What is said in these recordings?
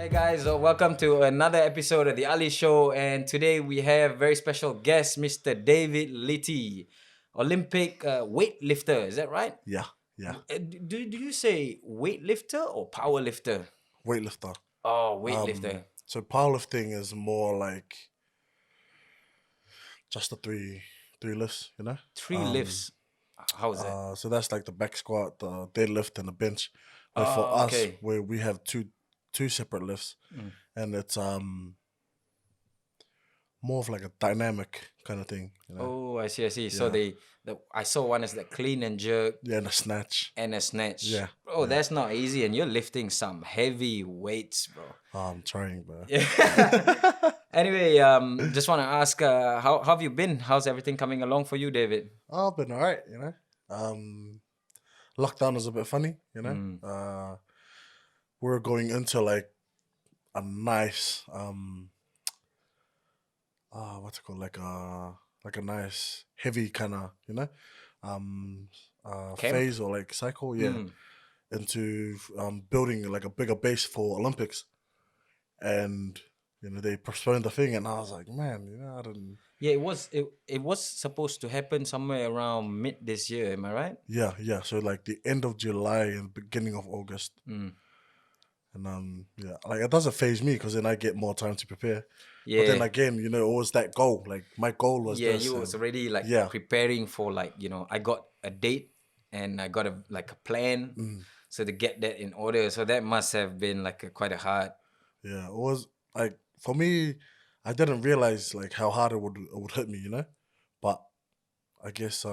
Hey guys, welcome to another episode of the Ali Show, and today we have very special guest, Mr. David Liti, Olympic weightlifter. Is that right? Yeah. Do you say weightlifter or powerlifter? Weightlifter. Oh, weightlifter. So powerlifting is more like just the three lifts, you know? Three lifts. How's that? So that's like the back squat, the deadlift, and the bench. Where for Oh, us, okay. where we have two separate lifts, and it's more of like a dynamic kind of thing, you know? Oh, I see. So Yeah. I saw one as like clean and jerk Yeah, and a snatch. and a snatch. Yeah, Oh, that's not easy, and you're lifting some heavy weights, bro. Oh, I'm trying, bro. Yeah. Anyway, just want to ask, how have you been? How's everything coming along for you, David? I've been alright, you know. Lockdown was a bit funny, you know. We're going into like a nice what's it called, like a nice heavy kind of, you know, Camp? phase or like cycle, into building like a bigger base for Olympics. And you know, they postponed the thing, and I was like, man, you know, I didn't. Yeah, it was supposed to happen somewhere around mid this year. Am I right? Yeah, so like the end of July and beginning of August. And yeah, like it doesn't phase me because then I get more time to prepare. Yeah. But then again, you know, it was that goal. Like my goal was Yeah, this. you was already like Yeah. preparing for, like, I got a date and I got a plan. So to get that in order, so that must have been like quite a hard. Yeah, it was like for me, I didn't realize like how hard it would hit me, you know. But I guess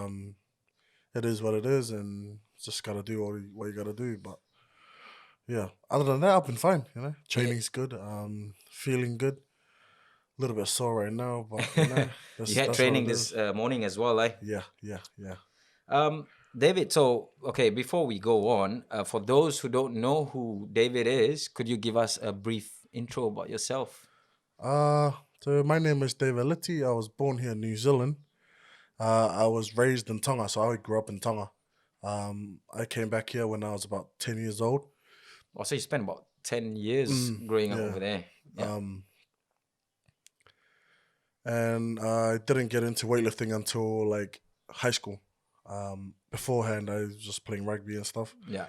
it is what it is, and just gotta do what you gotta do. But yeah, other than that, I've been fine, you know. Training's good, feeling good. A little bit sore right now, but you know, You had that's training what it this is. morning as well, eh? Yeah. David, so, okay, before we go on, for those who don't know who David is, could you give us a brief intro about yourself? So my name is David Liti. I was born here in New Zealand. I was raised in Tonga, so I grew up in Tonga. I came back here when I was about 10 years old. Also, you spent about 10 years growing up yeah. over there. Yeah. And I didn't get into weightlifting until like high school. Beforehand, I was just playing rugby and stuff. Yeah.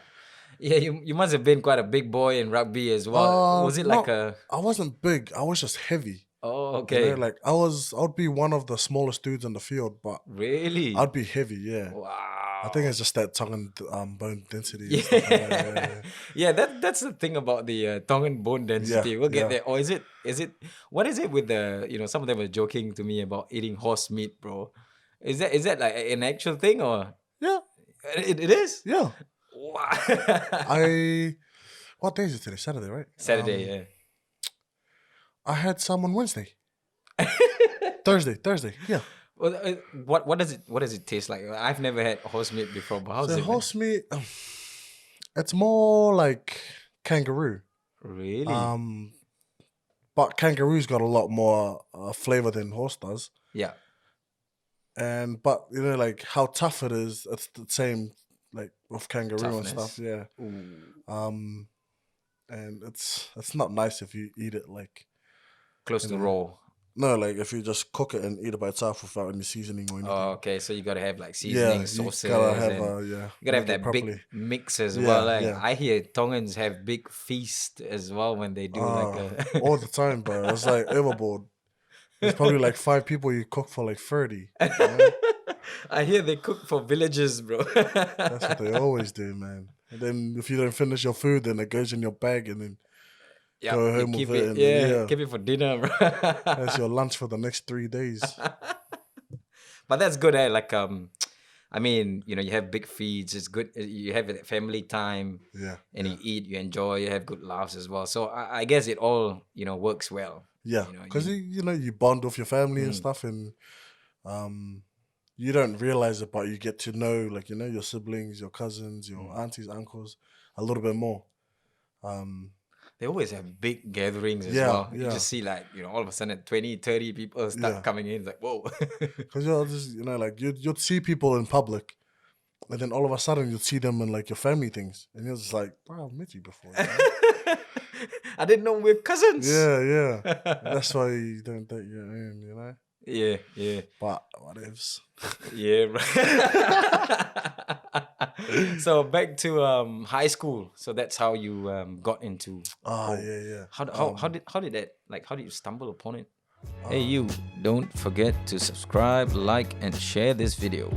Yeah, you must have been quite a big boy in rugby as well. Was it like a... I wasn't big. I was just heavy. Oh, You okay. know, like I'd be one of the smallest dudes in the field, but Really? I'd be heavy. Yeah. Wow. I think it's just that tongue and bone density. Yeah. And stuff like that. Yeah, that's the thing about the tongue and bone density. Yeah, We'll get yeah. there. Or is it what is it with the, some of them were joking to me about eating horse meat, bro. Is that like an actual thing, or Yeah, it is? yeah. Wow. What day is it today? Saturday, right? Saturday, yeah. I had some on Wednesday. Thursday. Yeah. Well, what does it taste like? I've never had horse meat before, but how's So it? horse meat, it's more like kangaroo. Really? But kangaroo's got a lot more flavor than horse does. Yeah. But you know, like how tough it is, it's the same like with kangaroo Toughness. and stuff. Yeah. Ooh. And it's not nice if you eat it like Close to raw. no, like if you just cook it and eat it by itself without any seasoning or anything. Oh, okay. So you gotta have like seasoning, sauces. You gotta have and yeah. you gotta have make that it properly. big mix as Yeah, well. Like, yeah. I hear Tongans have big feast as well when they do like a... all the time, bro. It's like overboard. There's probably like 5 people you cook for like 30. You know? I hear they cook for villages, bro. That's what they always do, man. And then if you don't finish your food, then it goes in your bag and then Yeah, go you home keep with it. it. And Yeah, keep it for dinner, bro. that's your lunch for the next 3 days. But that's good, eh? Like, I mean, you have big feeds. It's good. You have family time. Yeah. And you eat, you enjoy, you have good laughs as well. So I guess it all, works well. Yeah, because you bond with your family and stuff, and you don't realize it, but you get to know, like, your siblings, your cousins, your aunties, uncles a little bit more. They always have big gatherings as Yeah, well. You yeah. just see, like, all of a sudden 20, 30 people start Yeah. coming in. It's like, whoa. Because just like you'd see people in public, And then all of a sudden you'd see them in like your family things, and you're just like, bro, I've met you before. You know? I didn't know we're cousins. Yeah. That's why you don't date your own, you know. Yeah. But whatevs. Yeah. So back to high school. So that's how you got into pole. Yeah. How did that, like, how did you stumble upon it? Hey you, don't forget to subscribe, like, and share this video.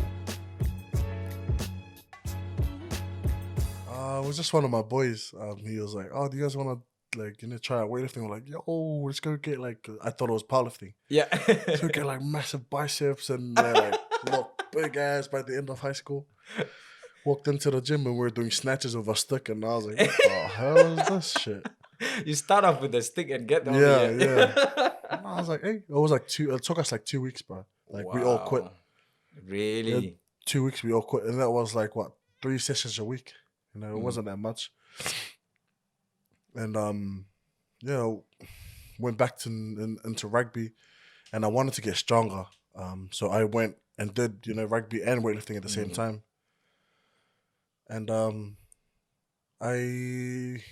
It was just one of my boys. He was like, "Oh, do you guys want to like try out weightlifting?" We're like, "Yo, let's go get like." I thought it was powerlifting. Yeah. Let's go get like massive biceps and like big ass by the end of high school. Walked into the gym and we were doing snatches with a stick, and I was like, "What the hell is this shit?" You start off with a stick and get on Yeah. And I was like, "Hey," it was like it took us like 2 weeks, bro. Like we all quit. Wow. Really? 2 weeks we all quit, and that was like what 3 sessions a week. You know, it wasn't that much. And went back to into rugby, and I wanted to get stronger. So I went and did rugby and weightlifting at the same time. And I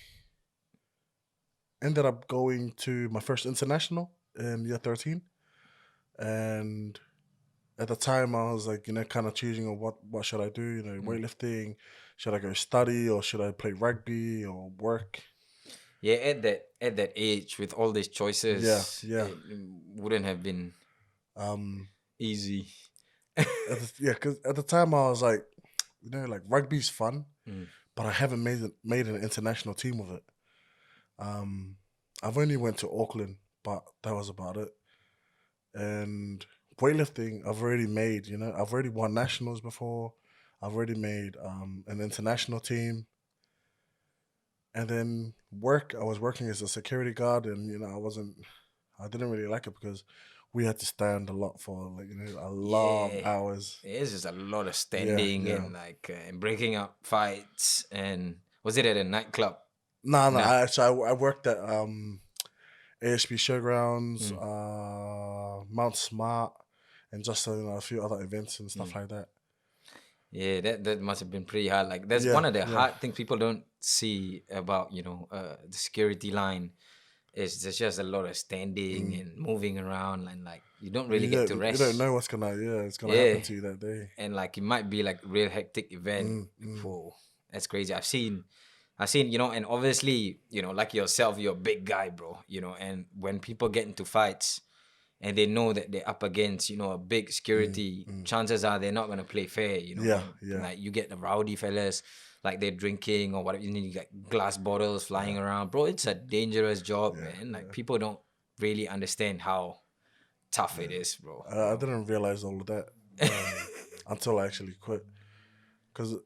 ended up going to my first international in year 13, and at the time I was like, kind of choosing on what should I do, weightlifting, should I go study or should I play rugby or work? Yeah, at that age with all these choices, Yeah. it wouldn't have been easy. Because at the time I was like, like rugby's fun, but I haven't made an international team with it. I've only went to Auckland, but that was about it. And weightlifting, I've already made, I've already won nationals before. I've already made an international team. And then I was working as a security guard, and I didn't really like it because we had to stand a lot for a lot of hours. It's just a lot of standing and like and breaking up fights. And was it at a nightclub? No. I worked at ASB Showgrounds, Mount Smart, and just a few other events and stuff like that. Yeah, that must have been pretty hard. Like that's one of the hard things people don't see about the security line. It's just a lot of standing and moving around, and like you don't really get to rest. You don't know what's gonna happen to you that day. And like it might be like real hectic event. Whoa, that's crazy. I've seen, and obviously, like yourself, you're a big guy, bro. And when people get into fights and they know that they're up against, a big security, chances are they're not gonna play fair, Yeah. Like you get the rowdy fellas, like they're drinking or whatever, you get glass bottles flying around. Bro, it's a dangerous job, man. Like people don't really understand how tough it is, bro. I didn't realize all of that until I actually quit. Because it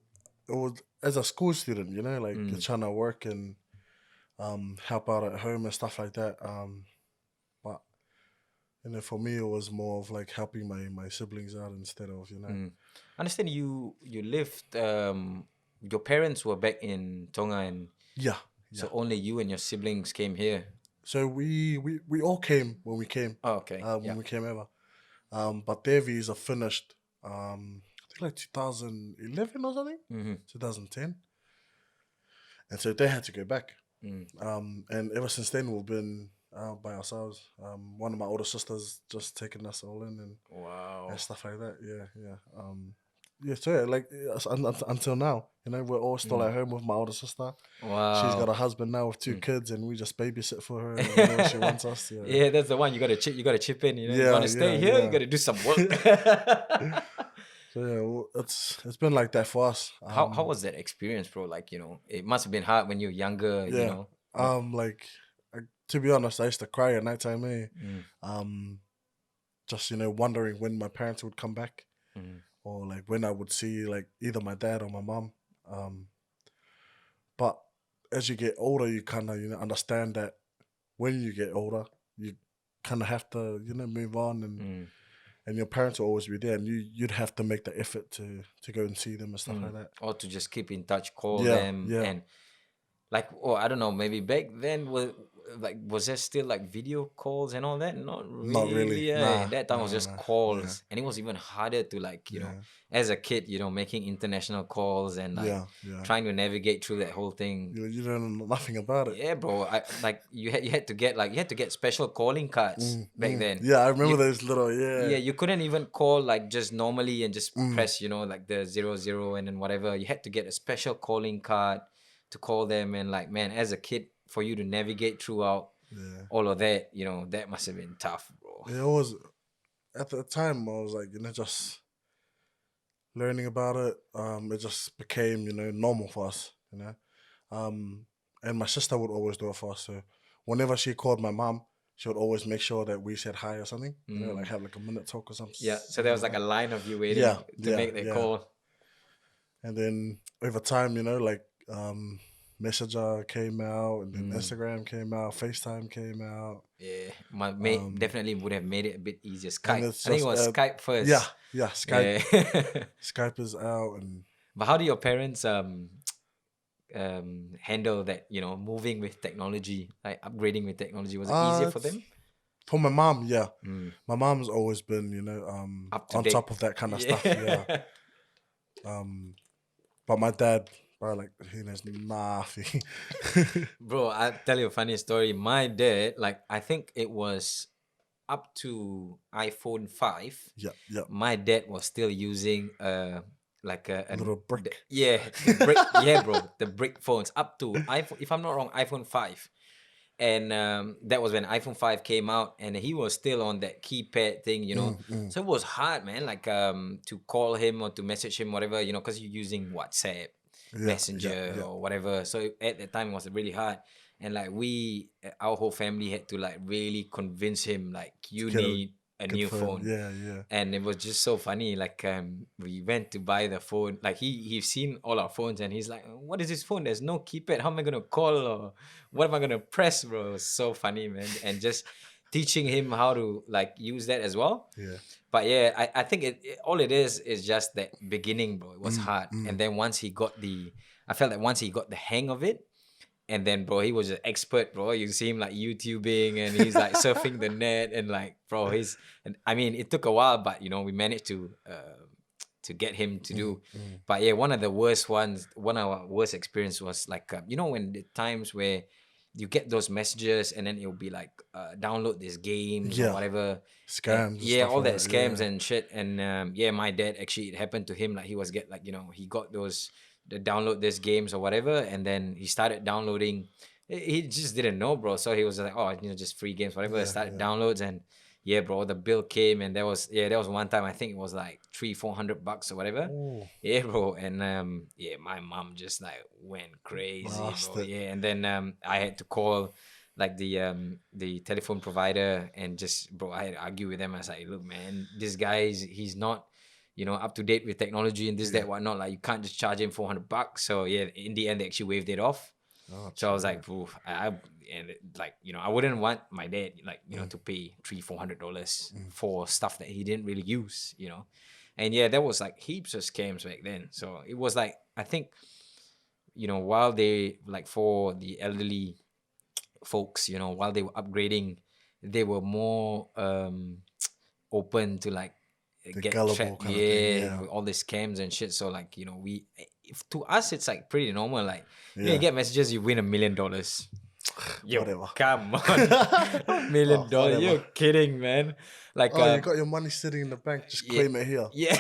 was as a school student, like you're trying to work and help out at home and stuff like that. But for me, it was more of like helping my siblings out instead of I understand you lived. Your parents were back in Tonga, and so only you and your siblings came here. So we all came when we came. Oh, okay. When we came over. But their visa finished. I think like 2011 or something. 2010. And so they had to go back. And ever since then we've been by ourselves. One of my older sisters just taking us all in and stuff like that. So like until now, we're all still at home with my older sister. Wow. She's got a husband now with 2 kids, and we just babysit for her whenever she wants us. Yeah, that's the one. You gotta chip in. You want to stay here. You gotta do some work. So it's been like that for us. How was that experience, bro? Like it must have been hard when you're younger. Like to be honest, I used to cry at nighttime. Just wondering when my parents would come back. Or like when I would see like either my dad or my mom. But as you get older, you kind of understand that when you get older, you kind of have to move on, and your parents will always be there, and you'd have to make the effort to go and see them and stuff like that, or to just keep in touch, call them, and like I don't know, maybe back then like, was there still like video calls and all that? Not Not really. really. Nah, That time was nah, just nah. calls, and it was even harder to like, Yeah, as a kid, making international calls and like yeah. trying to navigate through that whole thing. You don't know nothing about it. Yeah, bro. I like you had to get special calling cards back then. Yeah, I remember You those little Yeah, you couldn't even call like just normally and just Mm. press, like the 00 and then whatever. You had to get a special calling card to call them, and like, man, as a kid, for you to navigate throughout Yeah. all of that, that must have been tough, bro. It was at the time I was like, just learning about it. It just became, normal for us, and my sister would always do it for us. So whenever she called my mom, she would always make sure that we said hi or something. Like have like a minute talk or something. Yeah, so there was like a line of you waiting Yeah, to make that call. And then over time, like Messenger came out, and then Instagram came out, FaceTime came out. Yeah, my mate definitely would have made it a bit easier. Skype, I think it was Skype first. Yeah, Skype. Yeah. Skype is out, and But how do your parents handle that? Moving with technology, like upgrading with technology, was it easier for them? For my mom, yeah. My mom's always been, Up to on date. top of that kind of stuff. Yeah. But my dad, bro, like he knows nothing. Bro, I'll tell you a funny story. My dad, like, I think it was up to iPhone 5. Yeah. My dad was still using like A little brick. the brick. Yeah, bro, the brick phones up to iPhone. If I'm not wrong, iPhone 5. And that was when iPhone 5 came out, and he was still on that keypad thing, So it was hard, man, like to call him or to message him, whatever, because you're using WhatsApp, Messenger, yeah. or whatever. So at the time, it was really hard. And like our whole family had to like really convince him, like, you need a new phone. Yeah. And it was just so funny. Like we went to buy the phone. Like he's seen all our phones, and he's like, "What is this phone? There's no keypad. How am I gonna call, or what am I gonna press, bro?" It was so funny, man. And just teaching him how to like use that as well. Yeah. But yeah, I think all it is just that beginning, bro. It was hard, and then once I felt that once he got the hang of it. And then, bro, he was an expert, bro. You see him like YouTubing, and he's like surfing the net, and like, bro, I mean, it took a while, but we managed to get him to do. But yeah, one of our worst experience was like, when the times where you get those messages, and then it'll be like, download these games or whatever. Scams. Yeah, all like that scams and shit. And yeah, my dad, actually, it happened to him. Like he was he got those. The download these games or whatever, and then he started downloading. He just didn't know, bro. So he was like, "Oh, just free games, whatever." Started downloads, and yeah, bro, the bill came, and there was one time, I think it was like $300-400 or whatever. Ooh. Yeah, bro, and yeah, my mom just like went crazy, bro. Yeah, and then I had to call like the telephone provider, and just, bro, I had to argue with them. I was like, "Look, man, this guy he's not up to date with technology and this, that, whatnot. Like, you can't just charge him $400." So yeah, in the end, they actually waived it off. So I was like, "Oof, I wouldn't want my dad to pay $300-400 for stuff that he didn't really use, And yeah, there was like heaps of scams back then. So it was like, I think, while they, like, for the elderly folks, while they were upgrading, they were more open to like get trapped, with all the scams and shit. So like, to us, it's like pretty normal. Like, you get messages, you win $1 million. Yo, Whatever. come on, $1 million. You're kidding, man. Like, you got your money sitting in the bank, just claim it here. Yeah.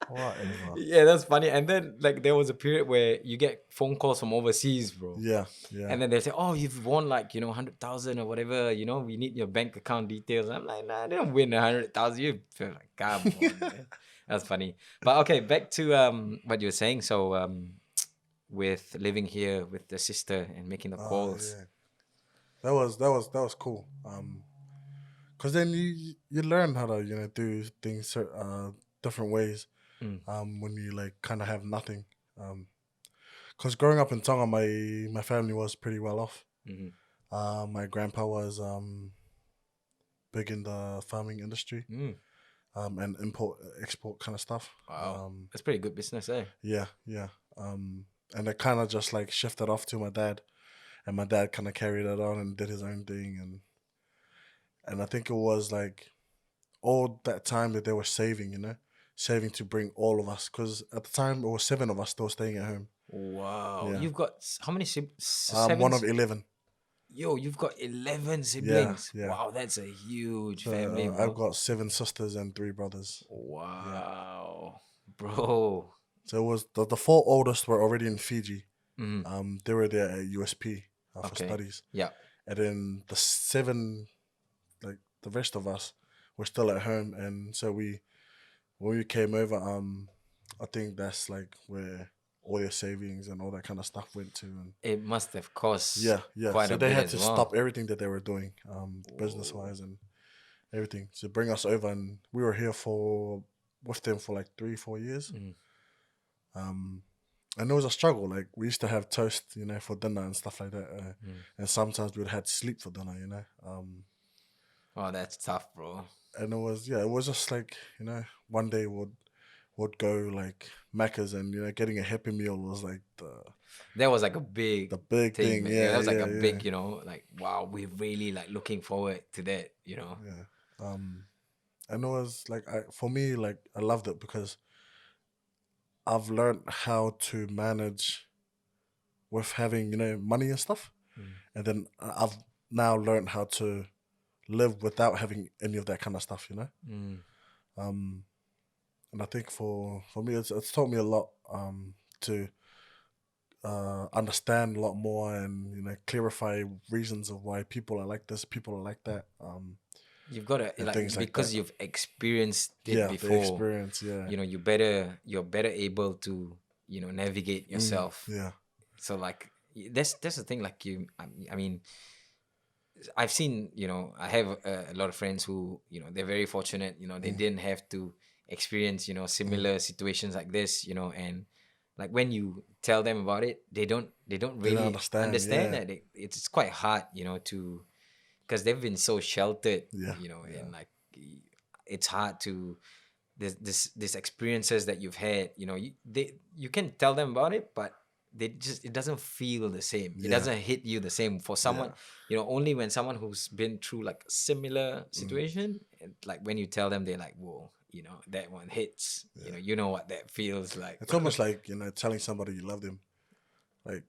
Whatever. Yeah, that's funny. And then like there was a period where you get phone calls from overseas, bro. Yeah. And then they say, "Oh, you've won like 100,000 or whatever. We need your bank account details." I'm like, "Nah, I didn't win 100,000. You feel like, come on, man." That's funny. But okay, back to what you were saying. So with living here with the sister and making the calls. Yeah. That was cool. Cause then you learn how to do things different ways. When you like kind of have nothing. Cause growing up in Tonga, my family was pretty well off. My grandpa was big in the farming industry. And import export kind of stuff. Wow, that's pretty good business, eh? Yeah. And it kind of just like shifted off to my dad, and my dad kind of carried that on and did his own thing, and I think it was like all that time that they were saving, saving to bring all of us, because at the time it was 7 of us still staying at home. Wow. Yeah. You've got how many I'm one of 11. Yo, you've got 11 Yeah, siblings. yeah. Wow, that's a huge So family, I've bro. got 7 sisters and 3 brothers. Wow. Bro. So it was the 4 oldest were already in Fiji. Mm-hmm. They were there at USP for Okay. studies, Yeah. and then the 7, like the rest of us, were still at home. And so when we came over, I think that's like where all their savings and all that kind of stuff went to. And It must have cost yeah. quite So a they bit had as to well. stop everything that they were doing, business wise and everything, to bring us over. And we were here with them for like 3-4 years. And it was a struggle. Like, we used to have toast, for dinner and stuff like that. And sometimes we'd had sleep for dinner. Oh, that's tough, bro. And it was just like, one day would go like Macca's, and getting a Happy Meal was like That was like a the big big thing. man. Yeah, That was like a yeah, big, like, wow, we're really like looking forward to that, yeah. And it was like, for me, like, I loved it because I've learned how to manage with having money and stuff, and then I've now learned how to live without having any of that kind of stuff. And I think for me, it's taught me a lot, to understand a lot more, and clarify reasons of why people are like this, people are like that, You've got to and like, things like because that. you've experienced it Yeah, the before. experience. Yeah, You're better able to navigate yourself. yeah, So like, that's the thing. Like, I mean, I've seen, I have a lot of friends who, they're very fortunate, they didn't have to experience, similar situations like this, and like when you tell them about it, they don't they really don't understand. understand Yeah, that it's quite hard, to, because they've been so sheltered, yeah, and like, it's hard to, this experiences that you've had, you can tell them about it, but it doesn't feel the same. It yeah, doesn't hit you the same for someone, yeah. only when someone who's been through like a similar situation, and like when you tell them, they're like, whoa, that one hits. You know what that feels like. It's almost like telling somebody you love them. Like,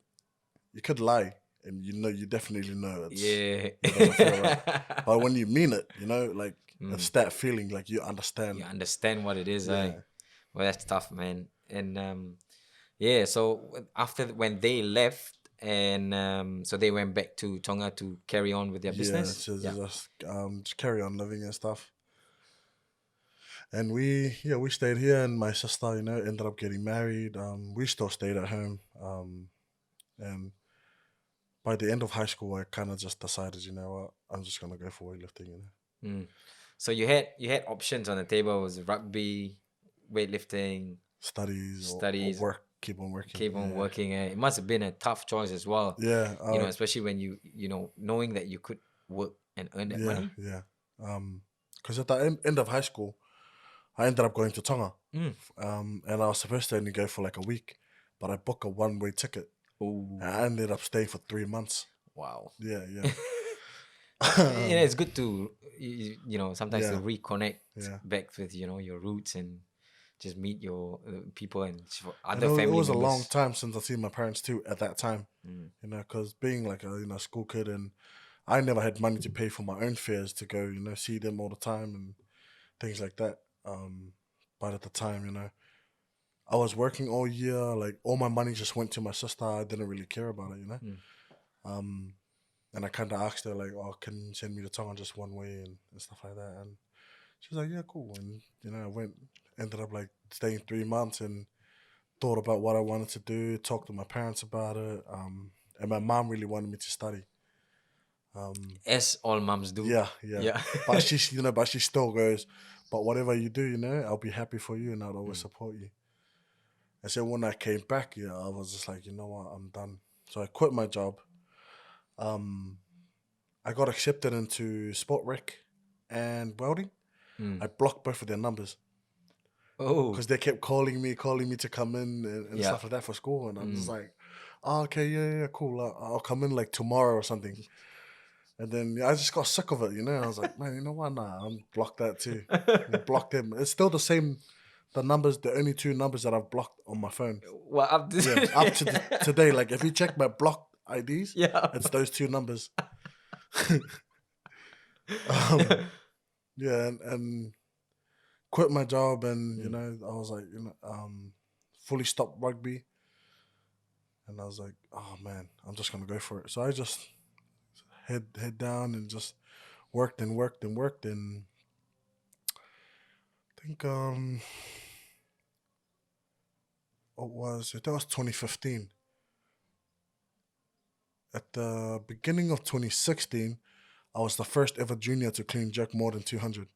you could lie, and you definitely know Yeah. it doesn't feel right. But when you mean it, like, it's that feeling, like you understand. You understand what it is. Yeah. Well, that's tough, man. And yeah, so after when they left, and so they went back to Tonga to carry on with their business. So just carry on living and stuff. And we stayed here, and my sister, ended up getting married. We still stayed at home. And by the end of high school, I kind of just decided, what, I'm just gonna go for weightlifting. So you had options on the table. It was rugby, weightlifting, Studies, studies, or work, keep on working. keep on working. It must have been a tough choice as well. Yeah, especially when you knowing that you could work and earn that money. Yeah. Because at the end of high school, I ended up going to Tonga. And I was supposed to only go for like a week, but I booked a one-way ticket. Ooh. And I ended up staying for 3 months. Wow. Yeah. It's good to sometimes to reconnect back with your roots and just meet your people and other family members. It was a long time since I've seen my parents too at that time. Because being like a school kid, and I never had money to pay for my own fares to go see them all the time and things like that. But at the time, I was working all year. Like, all my money just went to my sister. I didn't really care about it. And I kind of asked her, like, oh, can you send me to Tonga just one way and stuff like that? And she was like, yeah, cool. And I ended up like staying 3 months, and thought about what I wanted to do, talked to my parents about it. And my mom really wanted me to study. As all moms do. Yeah. But she still goes, but whatever you do, I'll be happy for you, and I'll always support you. And so when I came back, I was just like, you know what, I'm done. So I quit my job. I got accepted into sport rec and welding. I blocked both of their numbers. Oh. Because they kept calling me to come in and stuff like that for school. And I'm just like, oh, okay, yeah, cool. I'll come in like tomorrow or something. And then I just got sick of it, you know. I was like, man, you know what? Nah, I'm blocked that too. Blocked him. It's still the same. The numbers, the only two numbers that I've blocked on my phone. Well, up to Yeah, up to today. Like if you check my blocked IDs, yeah. it's those two numbers. um, yeah, and quit my job, and you know, I was like, fully stopped rugby, and I was like, oh man, I'm just gonna go for it. So I just head down and just worked and worked and worked, and I think that was 2015. At the beginning of 2016, I was the first ever junior to clean jerk more than 200.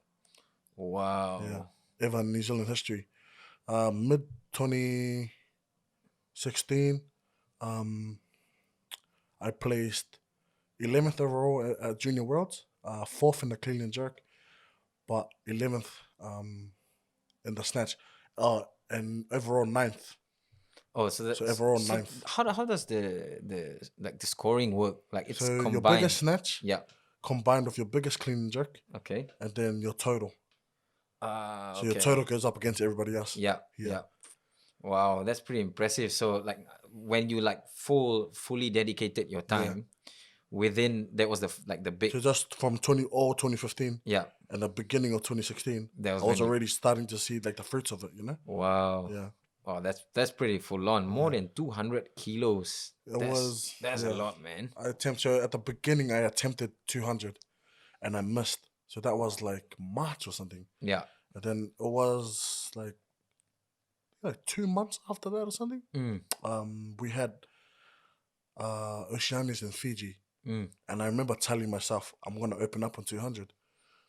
Wow. Yeah, ever in New Zealand history. Mid 2016, I placed 11th overall at Junior Worlds, 4th in the clean and jerk, but 11th in the snatch, and overall 9th. Oh, so overall 9th. How does the scoring work? Like it's So combined. your biggest snatch, Yeah. combined with your biggest clean and jerk, Okay. and then your total. So your Okay. total goes up against everybody else. Yeah. Wow, that's pretty impressive. So like when you like fully dedicated your time within that was the big. So just from 2015, yeah, and the beginning of 2016, that was I was when already starting to see like the fruits of it, you know? Wow. Yeah. Wow, that's pretty full on. More than 200 kilos. That's a lot, man. At the beginning I attempted 200 and I missed. So that was like March or something. Yeah. And then it was like 2 months after that or something. We had Oceanias in Fiji. And I remember telling myself, I'm going to open up on 200.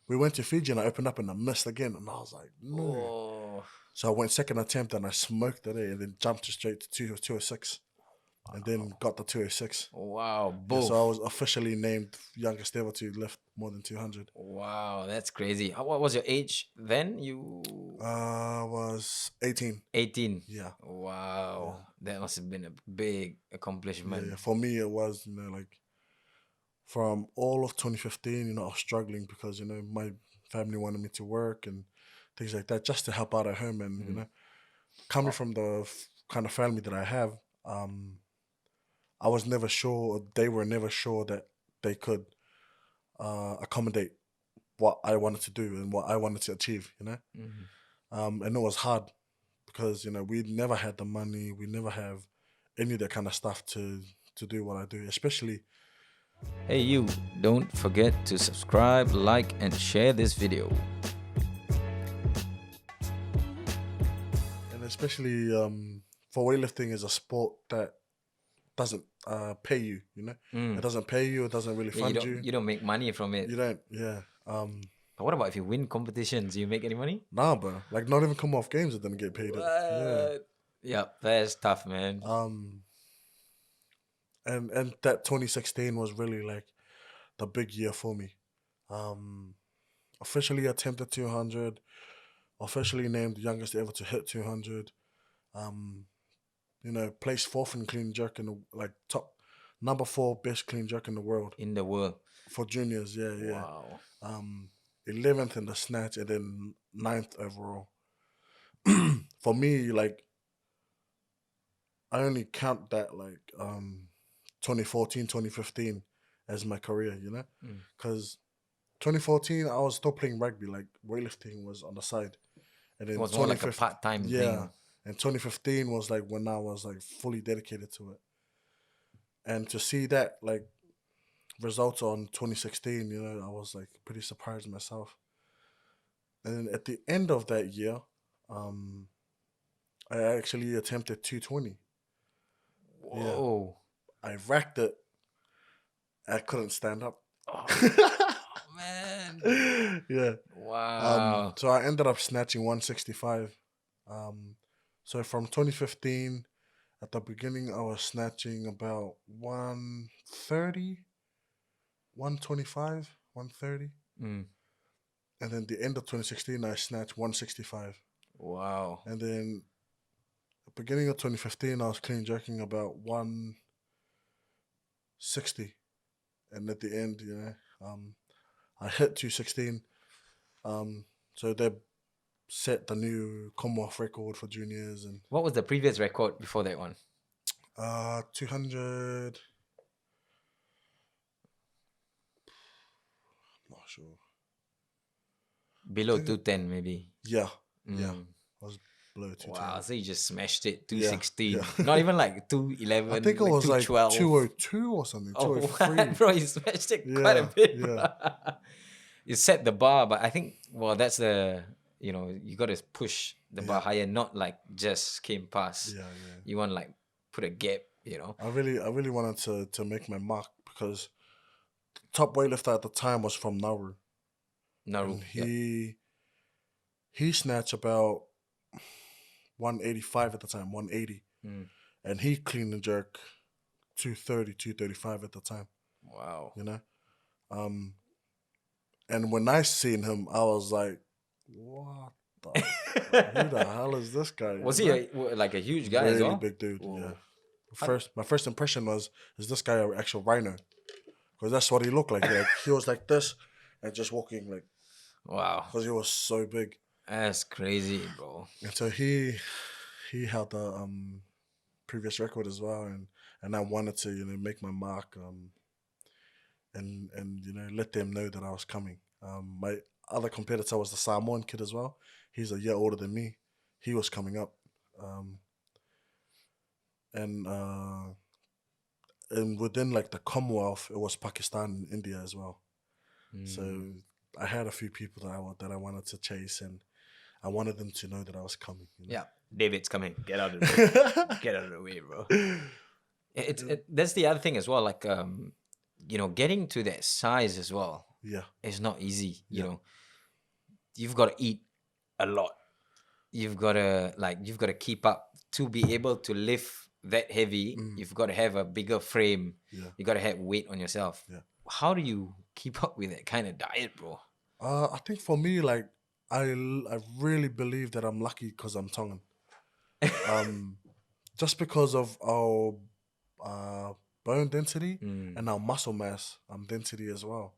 We went to Fiji and I opened up and I missed again. And I was like, no. Oh. So I went second attempt and I smoked it and then jumped straight to 206. And then got the 206. Wow. Yeah, so I was officially named youngest ever to lift more than 200. Wow, that's crazy. What was your age then? You was 18. 18. Yeah. Wow. That must have been a big accomplishment. Yeah. For me, it was, like from all of 2015, I was struggling because, my family wanted me to work and things like that just to help out at home. And, coming from the kind of family that I have, I was never sure, they were never sure that they could accommodate what I wanted to do and what I wanted to achieve, and it was hard because, we never had the money, we never have any of that kind of stuff to do what I do, especially. Hey you, don't forget to subscribe, like and share this video. And especially for weightlifting is a sport that doesn't pay you, It doesn't pay you, it doesn't really fund you. You don't make money from it. You don't, yeah. But what about if you win competitions? Do you make any money? Nah, bro. Like not even Commonwealth Games it didn't get paid. Yeah, that's tough, man. And that 2016 was really like the big year for me. Officially attempted 200. Officially named the youngest ever to hit 200. Placed 4th in clean jerk in the top number 4 best clean jerk in the world. In the world. For juniors, yeah. Wow. 11th in the snatch and then 9th overall. For me, I only count that 2014, 2015 as my career, because 2014 I was still playing rugby, weightlifting was on the side, and then it was more like a part-time thing. And 2015 was when I was fully dedicated to it, and to see that results on 2016, I was pretty surprised myself. And then at the end of that year, I actually attempted 220. Whoa. Yeah. I racked it. I couldn't stand up. Oh, man. Yeah. Wow. So I ended up snatching 165. So from 2015, at the beginning, I was snatching about 130, 125, 130. And then the end of 2016, I snatched 165. Wow. And then the beginning of 2015, I was clean jerking about 1 60, and at the end, I hit 216. So they set the new Commonwealth record for juniors, and What was the previous record before that one? 200. Not sure. Below 210 maybe. Yeah. I was below 210. Wow, so you just smashed it, Yeah, 216. yeah. Not even like 211. I think it like was like 212. 202 or something. Oh, 203. bro, you smashed it quite a bit, bro. Yeah. You set the bar, but I think, well, that's the, you got to push the bar higher, not like just came past. Yeah. You want like put a gap, I really wanted to make my mark because the top weightlifter at the time was from Nauru. Nauru. And he snatched about 185 at the time, 180. And he clean and jerk 230, 235 at the time. Wow. And when I seen him, I was like, what the who the hell is this guy? Was he like a huge guy as well? Really big dude, yeah. My first impression was, is this guy an actual rhino? Because that's what he looked like. He was like this and just walking like, wow. Because he was so big. That's crazy, bro. And so he held the previous record as well, and I wanted to make my mark and let them know that I was coming. My other competitor was the Samoan kid as well. He's a year older than me. He was coming up, and within like the Commonwealth, it was Pakistan and India as well. So I had a few people that I wanted to chase, and I wanted them to know that I was coming. Yeah, David's coming. Get out of the way. Get out of the way, bro. That's the other thing as well. Like, getting to that size as well. Yeah, it's not easy. You've got to eat a lot. You've got to keep up to be able to lift that heavy. You've got to have a bigger frame. Yeah, you got to have weight on yourself. Yeah. How do you keep up with that kind of diet, bro? I think for me, like, I really believe that I'm lucky because I'm Tongan. Just because of our bone density and our muscle mass density as well.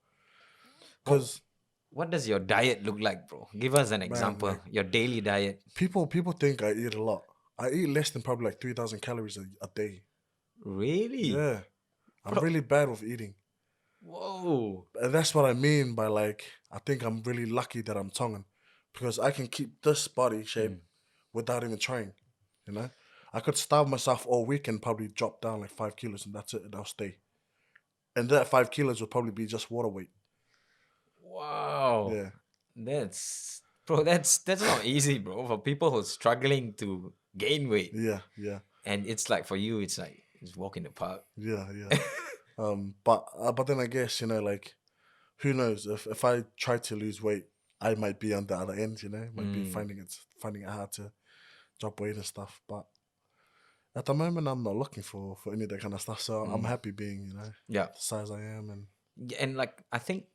Because what does your diet look like, bro? Give us an example. like, your daily diet. People think I eat a lot. I eat less than probably like 3,000 calories a day. Really? Yeah. I'm really bad with eating. Whoa. And that's what I mean by, like, I think I'm really lucky that I'm Tongan because I can keep this body shape without even trying, I could starve myself all week and probably drop down like 5 kilos and that's it, and I'll stay. And that 5 kilos would probably be just water weight. Wow. Yeah. That's not easy, bro. For people who are struggling to gain weight. Yeah. And it's like, for you, it's like just walk in the park. Yeah. But then I guess, like, who knows? If I try to lose weight, I might be on the other end, might be finding it hard to drop weight and stuff. But at the moment, I'm not looking for any of that kind of stuff. So I'm happy being, the size I am. And like, I think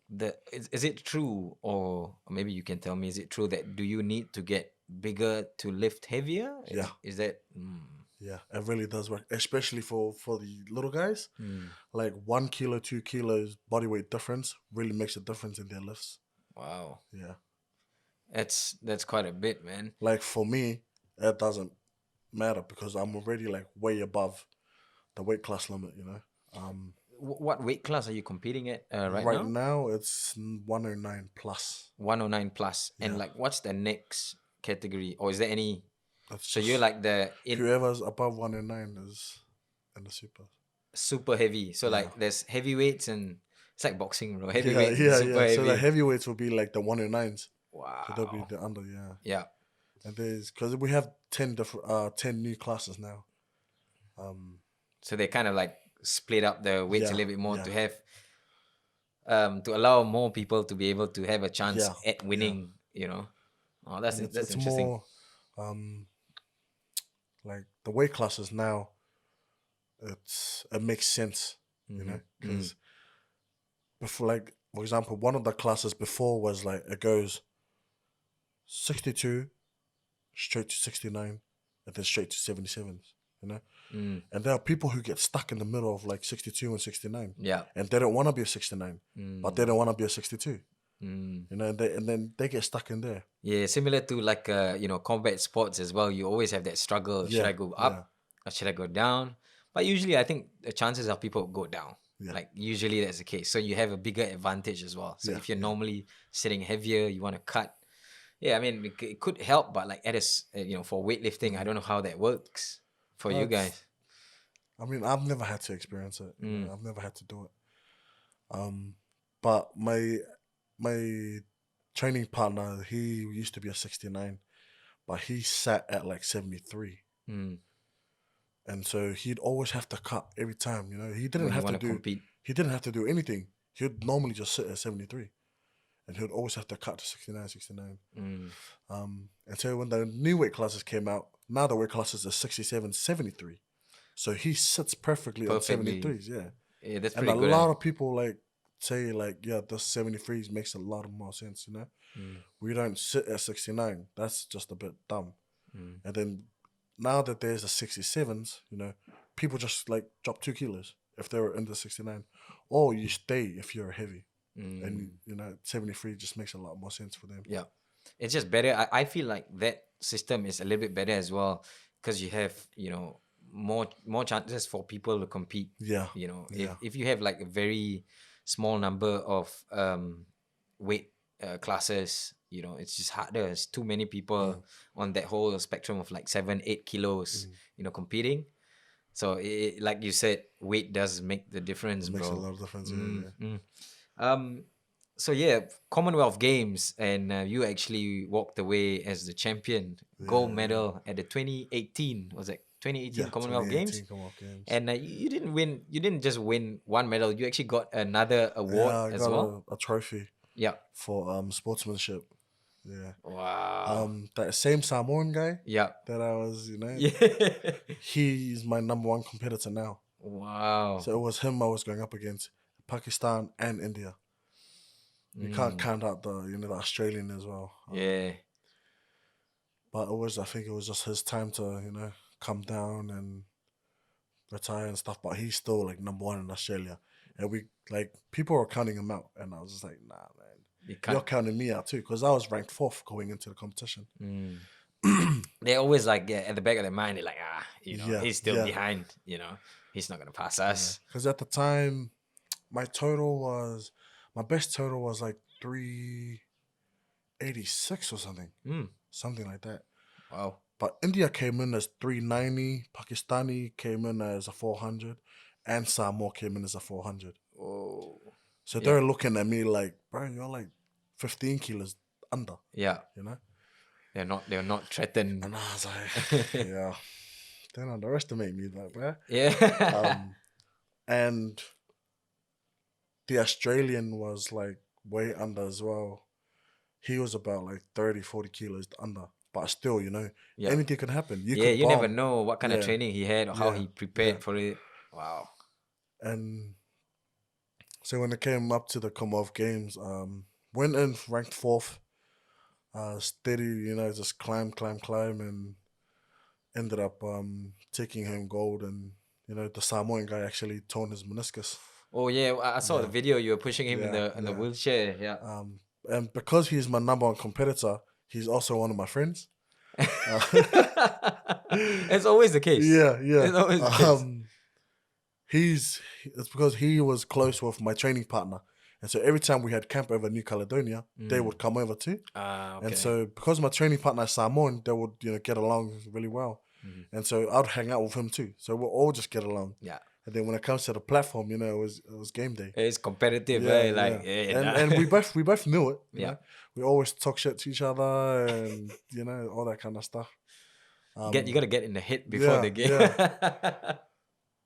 is it true, or maybe you can tell me, is it true that do you need to get bigger to lift heavier? Yeah. Is that? Yeah, it really does work, especially for the little guys. Like 1 kilo, 2 kilos body weight difference really makes a difference in their lifts. Wow. Yeah. That's quite a bit, man. Like for me, it doesn't matter because I'm already like way above the weight class limit, What weight class are you competing at right now? Right now, it's 109 plus. 109 plus. And Yeah. like, what's the next category? Or is there any? That's So you're like whoever's above 109 is in the super heavy. So like, there's heavyweights and it's like boxing, bro. Yeah, Heavyweight, yeah. super heavy. So the heavyweights will be like the 109s. Wow. So they'll be the under, Yeah. And because we have 10 new classes now. So they kind of like split up the weights a little bit more yeah. to have, to allow more people to be able to have a chance at winning. Oh, that's It's interesting. more, like the weight classes now. It makes sense, because before, like, for example, one of the classes before was like it goes 62 straight to 69 and then straight to 77s, you know. Mm. And there are people who get stuck in the middle of like 62 and 69. Yeah. And they don't want to be a 69, but they don't want to be a 62. Mm. You know, and then they get stuck in there. Yeah, similar to like combat sports as well. You always have that struggle. Should Yeah, I go up or should I go down? But usually, I think the chances of people go down. Yeah. Like usually that's the case. So you have a bigger advantage as well. So Yeah, if you're normally sitting heavier, you want to cut. Yeah, I mean it could help, but like for weightlifting, I don't know how that works for you It's- guys. I mean, I've never had to experience it. You know, I've never had to do it. But my training partner, he used to be a 69, but he sat at like 73. Mm. And so he'd always have to cut every time, you know. He didn't When you have to want to do compete. he didn't have to do anything. He'd normally just sit at 73. And he'd always have to cut to 69, 69. Mm. And so when the new weight classes came out, now the weight classes are 67, 73. So he sits perfectly on Perfectly. 73s, yeah. Yeah, that's And pretty a good. lot of people like say like, yeah, the 73s makes a lot more sense, you know. We don't sit at 69. That's just a bit dumb. And then now that there's the 67s, you know, people just like drop 2 kilos if they were in the 69, or you stay if you're heavy. And you know, 73 just makes a lot more sense for them. Yeah, it's just better. I feel like that system is a little bit better as well because you have more chances for people to compete. Yeah. If you have like a very small number of weight classes, it's just harder. It's too many people on that whole spectrum of like 7-8 kilos, competing. So like you said, weight does make the difference, It makes bro. a lot of difference. Yeah. So yeah, Commonwealth Games, and you actually walked away as the champion, gold medal at the 2018. Was it 2018 Commonwealth 2018 Games? Commonwealth Games. And you didn't win. You didn't just win one medal. You actually got another award I as got well. a trophy Yeah. for sportsmanship. Yeah. Wow. That same Samoan guy Yeah. that I was, you know, Yeah. he's my number one competitor now. Wow. So it was him I was going up against, Pakistan and India. You can't count out the Australian as well. Yeah. But I think it was just his time to, come down and retire and stuff. But he's still like number one in Australia. And people were counting him out. And I was just like, nah, man. You're counting me out too. Because I was ranked 4th going into the competition. They're always like, at the back of their mind, they're like, he's still behind, he's not going to pass us. Because at the time, my best total was like 386 or something. Something like that. Wow. But India came in as 390, Pakistani came in as a 400, and Samoa came in as a 400. Oh. So they're looking at me like, bro, you're like 15 kilos under. Yeah. You know? They're not threatened. And I was like, yeah. Don't underestimate me, like, bro. Yeah. And the Australian was like way under as well. He was about like 30, 40 kilos under. But still, anything can happen. You never know what kind of training he had or how he prepared for it. Wow. And so when it came up to the Commonwealth Games, went in ranked 4th, steady, just climb, and ended up taking home gold. And, the Samoan guy actually torn his meniscus. Oh, yeah. I saw the video. You were pushing him in the wheelchair. Yeah. And because he's my number one competitor, he's also one of my friends. It's always the case. Yeah. It's always the case. It's because he was close with my training partner. And so every time we had camp over New Caledonia, they would come over too. Okay. And so because my training partner is Samoan, they would, get along really well. And so I'd hang out with him too. So we'll all just get along. Yeah. And then when it comes to the platform, it was game day. It's competitive, right? And we both knew it. You know? We always talk shit to each other and all that kind of stuff. You gotta get in the hit before the game.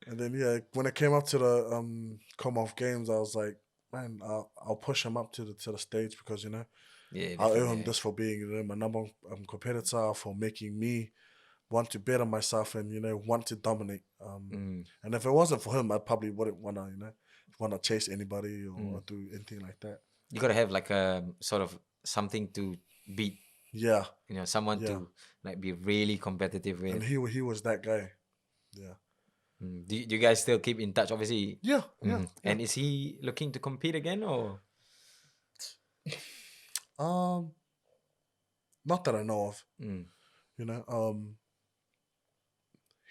And then when it came up to the Commonwealth Games, I was like, man, I'll push him up to the stage because I'll owe him this for being my number one competitor, for making me want to better myself and want to dominate. And if it wasn't for him, I probably wouldn't wanna chase anybody or do anything like that. You gotta have like a sort of something to beat. Yeah. Someone to like be really competitive with. And he was that guy. Yeah. Do you guys still keep in touch? Obviously. Yeah. Yeah. Yeah. And is he looking to compete again or? Um, not that I know of. Mm. You know,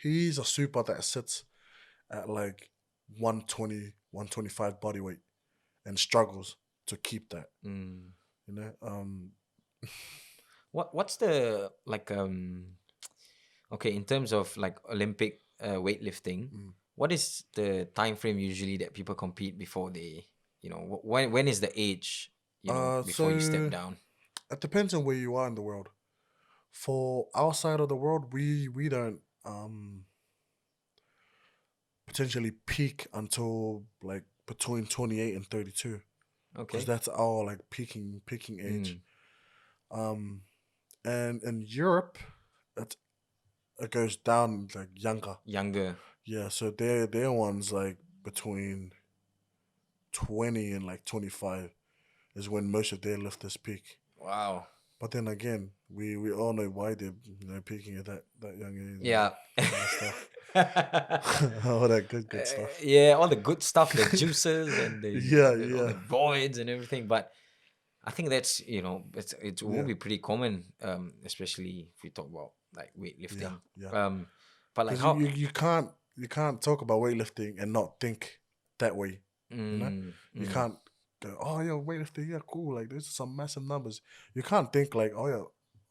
he's a super that sits at like 120, 125 body weight and struggles to keep that. Mm. You know, What's the like okay, in terms of like Olympic weightlifting, what is the time frame usually that people compete before they, when is the age, before you step so down? it depends on where you are in the world. For our side of the world, we don't potentially peak until like between 28 and 32 because Okay. that's our like peaking age. Mm. And in Europe, it it goes down like younger. Younger. Yeah, so their ones like between 20 and like 25 is when most of their lifters peak. Wow. But then again, we all know why they're peaking at that young age. Yeah. And all that stuff. All that good stuff. Yeah, all the good stuff, the juices and Yeah, all yeah, the voids and everything. But I think that's it will yeah, be pretty common, especially if we talk about like yeah, weightlifting. yeah. But like Because how? you can't talk about weightlifting and not think that way. You know, Mm, you mm, can't go, oh yeah, weightlifting, yeah, cool. Like there's some massive numbers. You can't think like, oh yeah,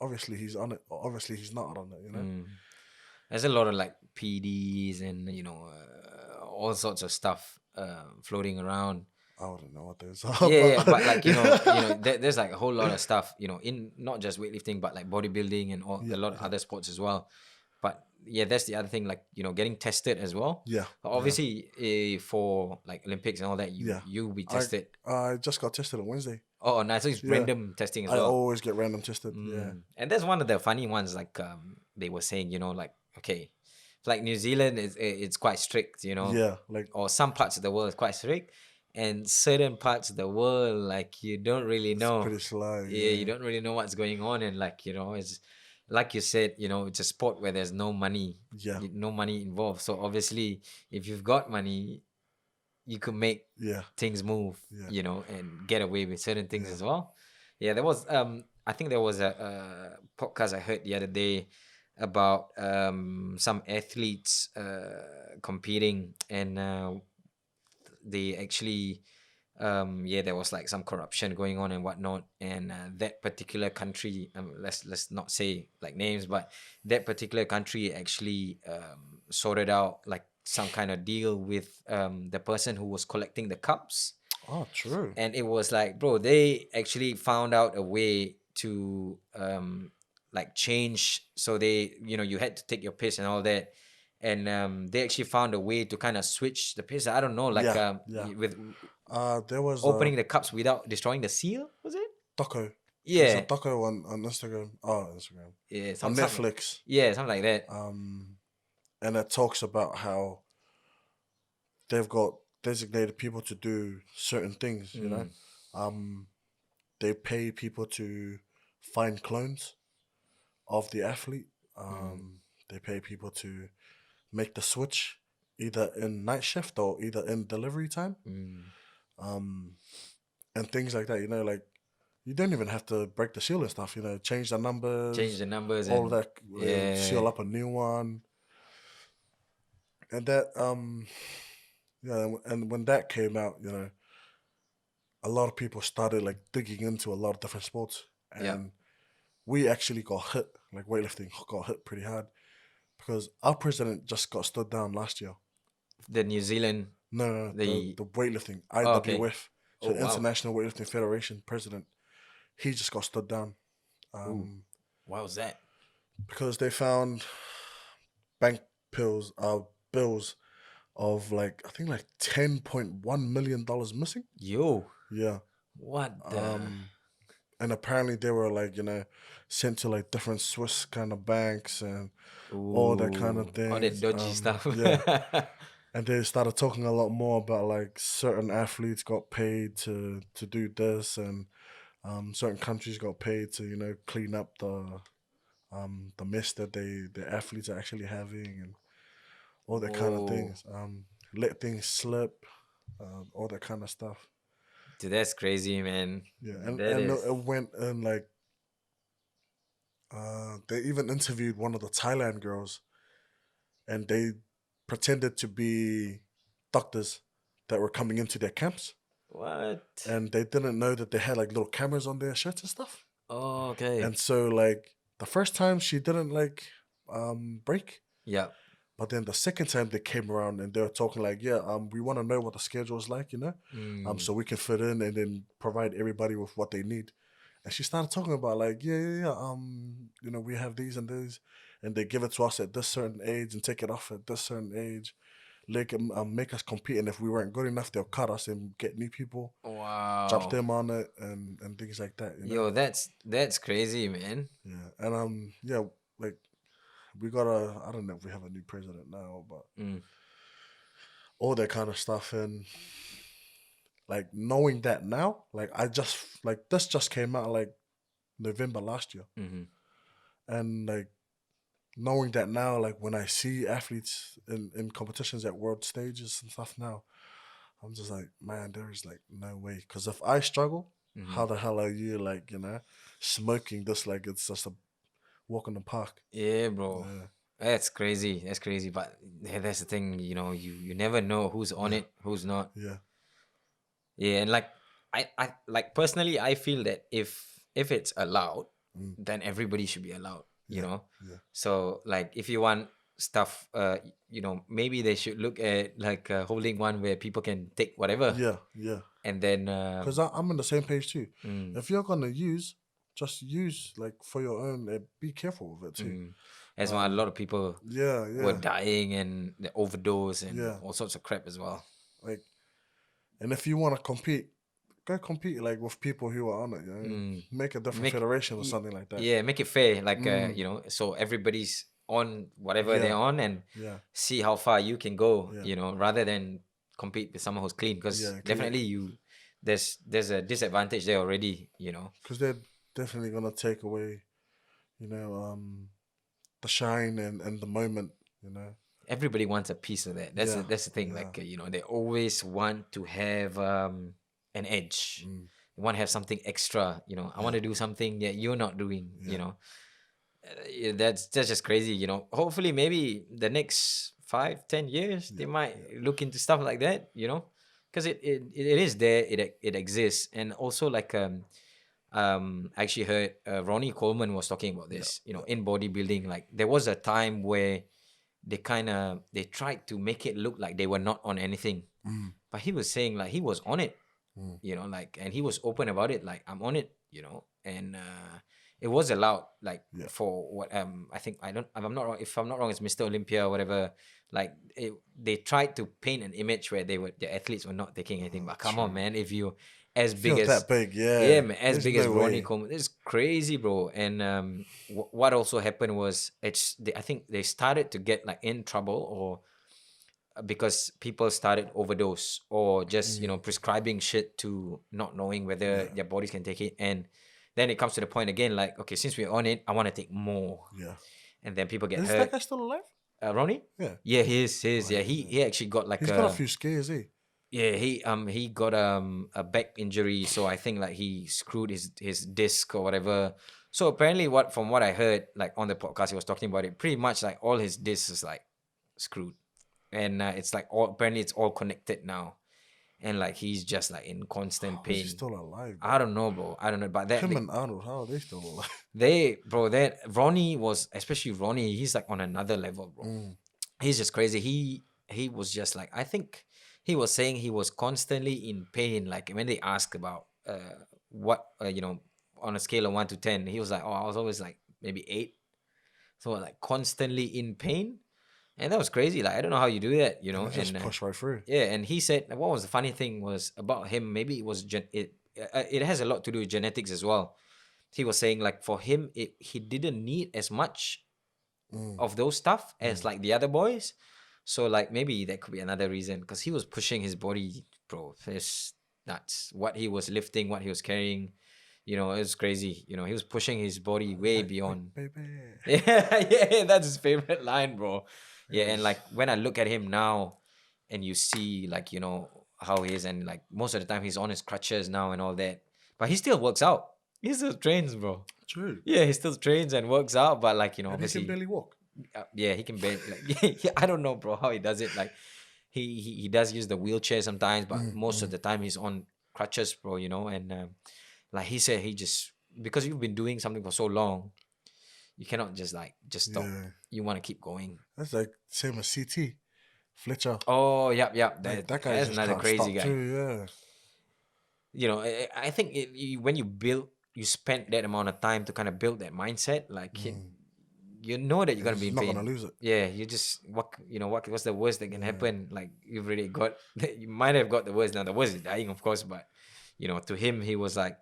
obviously he's on it. Or obviously he's not on it. You know. mm. There's a lot of like PDs and all sorts of stuff floating around. I wouldn't know what those are, Yeah, but like but there's like a whole lot of stuff, in not just weightlifting, but like bodybuilding and a yeah, lot of yeah, other sports as well. But yeah, that's the other thing, like getting tested as well. yeah, yeah, Obviously, for like Olympics and all that, yeah. you be I tested. I just got tested on Wednesday. Oh, nice. So it's Yeah, random testing as I well. always get random tested. Yeah, And that's one of the funny ones. Like they were saying, like okay, like New Zealand it's quite strict, yeah, like or some parts of the world is quite strict, and certain parts of the world like you don't really it's know. pretty sly. Yeah, you Yeah, don't really know what's going on, and like it's like you said, it's a sport where there's no money, yeah, no money involved. So obviously, if you've got money, you could make yeah, things move, yeah, and get away with certain things yeah. as well. Yeah, there was I think there was a podcast I heard the other day about some athletes competing, and they actually yeah, there was like some corruption going on and whatnot, and that particular country, let's not say like names, but that particular country actually sorted out like some kind of deal with the person who was collecting the cups, Oh, true. and it was like, bro, they actually found out a way to like change, so they, you had to take your piss and all that, and they actually found a way to kind of switch the piss, I don't know, like Yeah, yeah. with There was a opening the cups without destroying the seal, was it? doco. There's a Yeah, doco on Instagram. Oh, Instagram. yeah, On something, Netflix. yeah, something like that. And it talks about how they've got designated people to do certain things. You know, Mm, um, they pay people to find clones of the athlete. mm, They pay people to make the switch either in night shift or either in delivery time. mm. Um, and things like that. You know, like you don't even have to break the seal and stuff. You know, change the Change numbers, the numbers all of and that, yeah, seal up a new one, and that yeah. And when that came out, you know, a lot of people started like digging into a lot of different sports, yeah. and we actually got hit. Like weightlifting got hit pretty hard because our president just got stood down last year. The New Zealand, No, the the weightlifting oh, okay. IWF, so Oh the wow. International Weightlifting Federation president, he just got stood down. Ooh, Um, why was that? because they found bank bills of like I think like $10.1 million missing. Yo, Yeah. what the? Um and apparently they were like, you know, sent to like different Swiss kind of banks and all that kind of Ooh, all that things. dodgy stuff. Yeah. And they started talking a lot more about like certain athletes got paid to do this and certain countries got paid to, you know, clean up the mess that the athletes are actually having and all that kind of Oh, things. Let things slip, all that kind of stuff. dude, that's crazy, man. Yeah, That and is. it went and like they even interviewed one of the Thailand girls, and they pretended to be doctors that were coming into their camps, What? and they didn't know that they had like little cameras on their shirts and stuff. Oh, okay. And so like the first time she didn't like break. Yeah. But then the second time they came around and they were talking like, yeah, we want to know what the schedule is like, Mm. so we can fit in and then provide everybody with what they need. And she started talking about like, yeah, we have these and these, and they give it to us at this certain age and take it off at this certain age, like make us compete. And if we weren't good enough, they'll cut us and get new people, drop Wow. them on it, and things like that. Yo, that's crazy, man. Yeah, and yeah, like we got a. I don't know if we have a new president now, but Mm. all that kind of stuff. And like knowing that now, like I just like this just came out like November last year, Mm-hmm. and like knowing that now, like when I see athletes in competitions at world stages and stuff now, I'm just like, man, there is like no way. Because if I struggle, Mm-hmm. how the hell are you like smoking this like it's just a walk in the park? Yeah, bro. Yeah, That's crazy. That's crazy. But yeah, that's the thing, you never know who's on yeah, it, who's not. yeah, Yeah, and like I like personally I feel that if it's allowed, mm, then everybody should be allowed, you yeah, know? yeah, So like if you want stuff maybe they should look at like holding one where people can take whatever yeah, yeah. and then Because I'm on the same page too. mm, If you're gonna use, just use like for your own. Be careful with it too. mm, as well, a lot of people Yeah, were yeah, dying and the overdose and yeah. all sorts of crap as well. Like, and if you want to compete, go compete like with people who are on it. Mm. Make a different Make federation or something like that. yeah, make it fair, like Mm, so everybody's on whatever they're yeah, on and yeah, see how far you can go, yeah, rather than compete with someone who's clean, because yeah. definitely there's a disadvantage there already. Because they're definitely gonna take away, you know, the shine and the moment. Everybody wants a piece of that. Yeah, That's the thing, yeah, like they always want to have an edge. mm, They want to have something extra. I want yeah, to do something that you're not doing. yeah, Yeah, that's just crazy. Hopefully maybe the next 5-10 years they yeah, might yeah. look into stuff like that. Because it is there, it exists. And also like I actually heard Ronnie Coleman was talking about Yeah, this, yeah. in bodybuilding. Like there was a time where they tried to make it look like they were not on anything, Mm, but he was saying like he was on it, mm, like, and he was open about it, like I'm on it, and it was allowed, like yeah. for what I think, I don't if I'm not wrong, it's Mr. Olympia or whatever. Like they tried to paint an image where the athletes were not taking anything, but come on, True. man, if you as If big you're as that big, yeah, yeah, man, as there's big as no Ronnie way. Coleman, it's crazy, bro. And what also happened was I think they started to get like in trouble, or because people started overdose, or just Mm, prescribing shit to not knowing whether yeah, their bodies can take it. And then it comes to the point again, like, okay, since we're on it, I want to take more. yeah. And then people get Is that hurt. guy still alive? Ronnie, Yeah. yeah, he is, Oh, yeah, yeah, he actually got like he's got a few scares, eh? yeah, he got a back injury, so I think like he screwed his disc or whatever. So apparently, from what I heard, like on the podcast, he was talking about it. Pretty much like all his discs is like screwed, and it's like apparently it's all connected now, and like he's just like in constant How is he pain. still alive, I bro? don't know, bro. I don't know, but that Him and Arnold, how are they still alive? that Ronnie was, especially Ronnie, he's like on another level, bro. Mm, He's just crazy. He was just like, I think he was saying he was constantly in pain. Like when they asked about what on a scale of 1 to 10, he was like, oh, I was always like maybe 8. So like constantly in pain, and that was crazy. Like I don't know how you do that, and they just and push right through. yeah. And he said what was the funny thing was about him. Maybe it was it has a lot to do with genetics as well. He was saying like for him, he didn't need as much Mm, of those stuff as mm. like the other boys. So like maybe that could be another reason, because he was pushing his body, bro. It's nuts. What he was lifting, what he was carrying, it was crazy. He was pushing his body way Like beyond. baby. Yeah, yeah, that's his favorite line, bro. Yeah, and like when I look at him now, and you see like how he is, and like most of the time he's on his crutches now and all that, but he still works out. He still trains, bro. True. Yeah, he still trains and works out, but like And he can obviously, barely walk. yeah, he can barely like. Yeah, I don't know, bro, how he does it. Like he does use the wheelchair sometimes, but most of the time he's on crutches, bro. And like he said, he just because you've been doing something for so long, you cannot just stop. Yeah. You want to keep going. That's like same as CT. Fletcher. Oh, yep. Like that guy That's just another can't crazy stop guy. too, yeah. I think when you spend that amount of time to kind of build that mindset, like you know that you're And gonna be he's in not pain. gonna lose it. Yeah, you just what's the worst that can happen? Like you've already got, you might have got the worst. Now the worst is dying, of course, but to him he was like,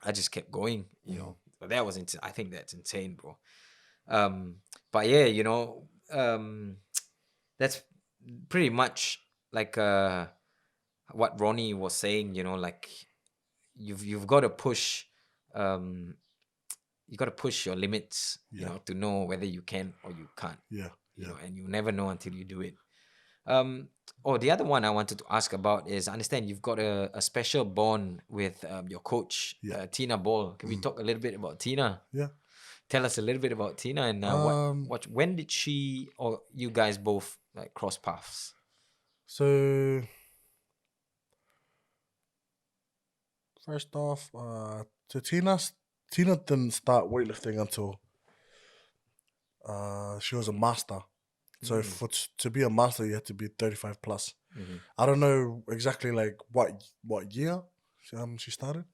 I just kept going. But that was I think that's insane, bro. But yeah, that's pretty much like what Ronnie was saying. Like you've got to push, um you got to push your limits, Yeah. to know whether you can or you can't. Yeah. Yeah. And you never know until you do it. Oh, the other one I wanted to ask about is, I understand you've got a special bond with your coach, Yeah. Tina Ball. Can we talk a little bit about Tina? Yeah. Tell us a little bit about Tina, and when did she or you guys both like cross paths? So first off, so Tina didn't start weightlifting until she was a master. So to be a master, you had to be 35 plus. I don't know exactly like what year she started,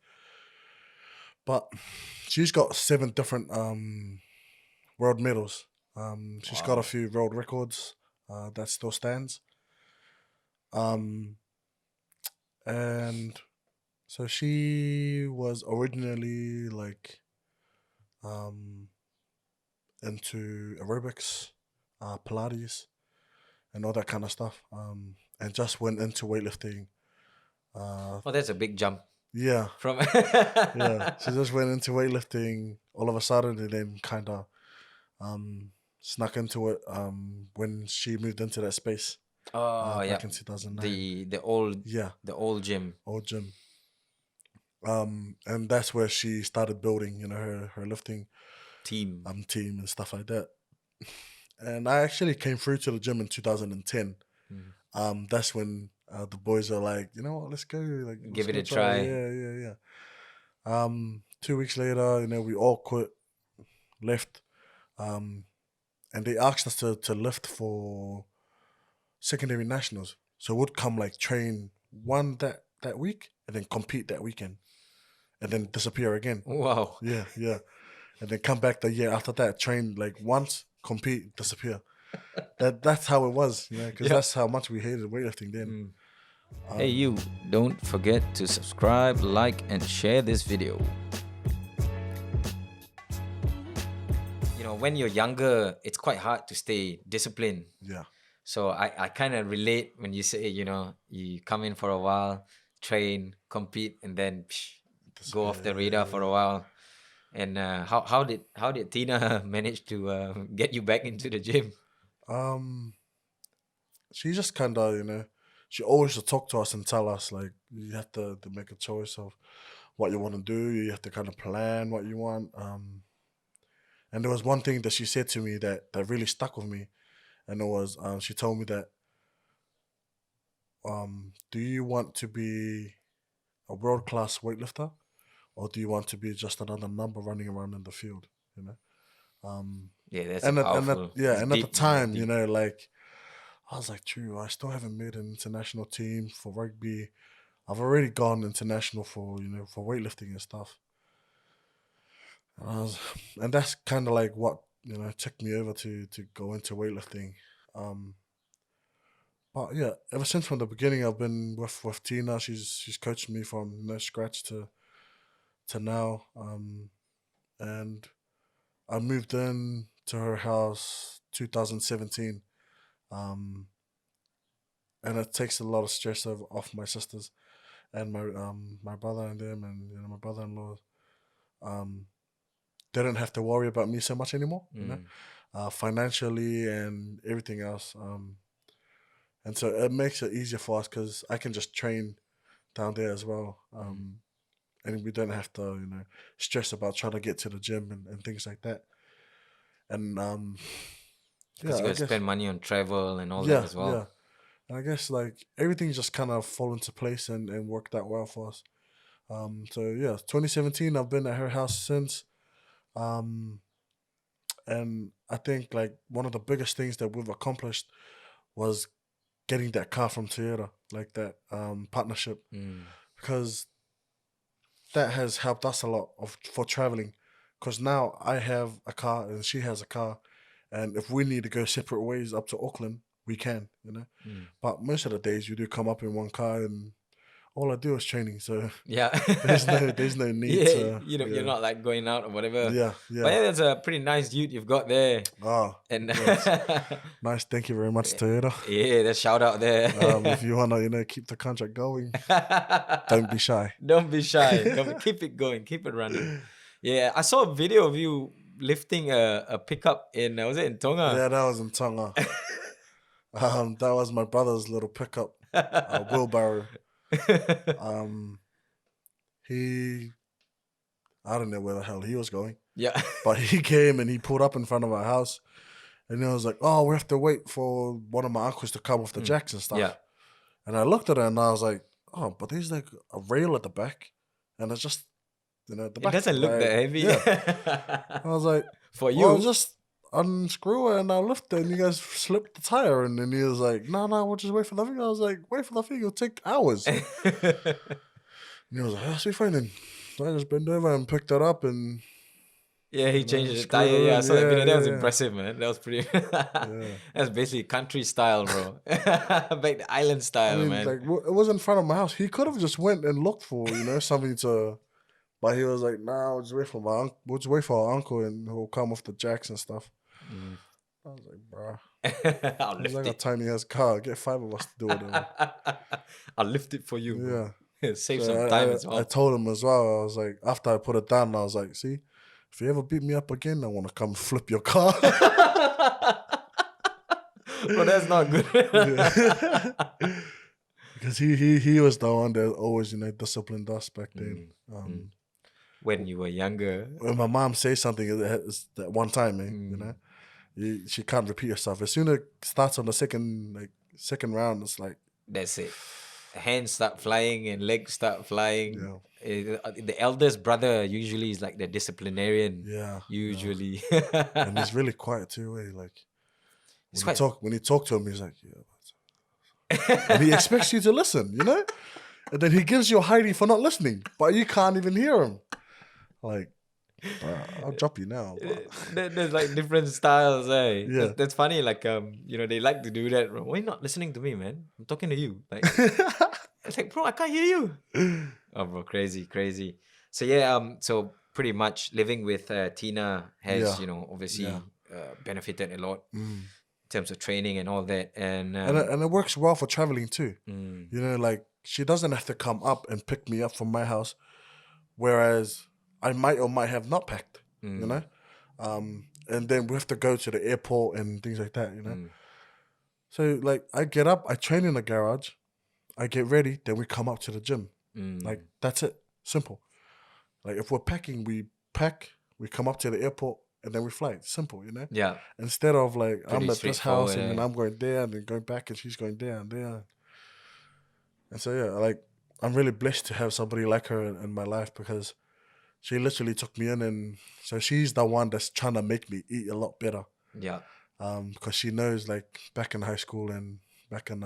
but she's got 7 different world medals. She's got a few world records that still stands. And so she was originally like into aerobics, Pilates, and all that kind of stuff. And just went into weightlifting. Oh, that's a big jump Yeah, from. yeah. She just went into weightlifting all of a sudden, and then kind of snuck into it when she moved into that space. Oh, yeah, Back in 2009. the old Yeah, gym old gym. And that's where she started building, her lifting team. team and stuff like that. And I actually came through to the gym in 2010. That's when the boys are like, you know what, let's go, like Give it go a try. Yeah. 2 weeks later, we all quit, left, and they asked us to lift for secondary nationals. So we'd come like train one that week and then compete that weekend, and then disappear again. Wow. Yeah. And then come back the year after that, train like once, compete, disappear. That's how it was, because that's how much we hated weightlifting then. Hey, you, don't forget to subscribe, like, and share this video. When you're younger, it's quite hard to stay disciplined. Yeah. So I kind of relate when you say, you come in for a while, train, compete, and then go off the radar for a while. And how did Tina manage to get you back into the gym? She just kind of, she always used to talk to us and tell us like, you have to make a choice of what you want to do. You have to kind of plan what you want. And there was one thing that she said to me that really stuck with me, and it was she told me that, do you want to be a world-class weightlifter, or do you want to be just another number running around in the field? Yeah, that's And powerful. at the time, like I was like, true, I still haven't made an international team for rugby. I've already gone international for for weightlifting and stuff. And that's kind of like what took me over to go into weightlifting. But yeah, ever since from the beginning, I've been with Tina. She's coached me from scratch to now. And I moved in to her house 2017. And it takes a lot of stress off my sisters and my brother and them, and my brother-in-law. They don't have to worry about me so much anymore. financially and everything else. And so it makes it easier for us because I can just train down there as well. And we don't have to, stress about trying to get to the gym and things like that. And Because yeah, you I got to guess spend money on travel and all that yeah, as yeah. well. And I guess like everything just kind of fall into place and worked out well for us. So yeah, 2017, I've been at her house since. Um, and I think like one of the biggest things that we've accomplished was getting that car from Toyota, like that partnership, because that has helped us a lot for traveling. Because now I have a car and she has a car, and if we need to go separate ways up to Auckland, we can, But most of the days we do come up in one car, and all I do is training, so Yeah. there's no need Yeah, to you're not like going out or whatever. yeah But yeah. yeah, that's a pretty nice youth you've got there. Ah, And yes, nice. Thank you very much, Toyota. yeah, that's shout out there. If you wanna keep the contract going, don't be shy. Don't be shy. Keep it going. Keep it running. Yeah, I saw a video of you lifting a pickup in was it in Tonga? Yeah, that was in Tonga. That was my brother's little pickup, wheelbarrow. He, I don't know where the hell he was going, Yeah. but he came and he pulled up in front of our house, and he was like, "Oh, we have to wait for one of my uncles to come with the jacks and stuff." Yeah. And I looked at it and I was like, "Oh, but there's like a rail at the back, and it's just the It back." doesn't look like, that heavy. Yeah. I was like, For "Well, you. just unscrew it and I'll lift it." And you guys slipped the tire, and then he was like, "No, we'll just wait for the thing." I was like, "Wait for the thing, it'll take hours." And he was like, "That's be fine then." So I just bent over and picked it up and Yeah, he changed the screwed tire. it Yeah, I in. saw that video. That was Yeah. impressive, man. That was pretty. Yeah. That's basically country style, bro. Back the island I style, mean, man. like it was in front of my house. He could have just went and looked for something to, but he was like, "Nah, we'll just wait for we'll just wait for our uncle and he'll come with the jacks and stuff." I was like, "Bruh, I'll it's lift like a it. tiny ass car. Get 5 of us to do it." I'll lift it for you, Yeah. bro. Save So some time as I well. told him as well. I was like, after I put it down, I was like, "See, if you ever beat me up again, I want to come flip your car." Bro, that's not good. Because he was the one that always disciplined us back then. When you were younger. When my mom says something that one time, she can't repeat herself. As soon as it starts on the second round, it's like That's it. Hands start flying and legs start flying. Yeah. The eldest brother usually is like the disciplinarian. Yeah. Usually. And he's really quiet too. Like It's when you talk to him, he's like, "Yeah," and he expects you to listen, and then he gives you a hiding for not listening, but you can't even hear him. Like, "Bruh, I'll drop you now." There's like different styles, eh? Yeah. That's funny. Like they like to do that. Bro. Why you not listening to me, man? I'm talking to you. Like it's like, bro, I can't hear you. Oh, bro, crazy. So yeah, so pretty much living with Tina has, Yeah. obviously benefited a lot Mm. in terms of training and all that. And And it works well for traveling too. mm, Like she doesn't have to come up and pick me up from my house, whereas I might or might have not packed. And then we have to go to the airport and things like that. So like I get up, I train in the garage, I get ready, then we come up to the gym. Like that's it, simple. Like if we're packing, we pack, we come up to the airport, and then we fly. Simple, yeah. Instead of like Pretty I'm at this house and then straightforward, I'm going there and then going back and she's going there and there. And so yeah, like I'm really blessed to have somebody like her in my life because she literally took me in, and so she's the one that's trying to make me eat a lot better. Yeah. Because she knows like back in high school and back in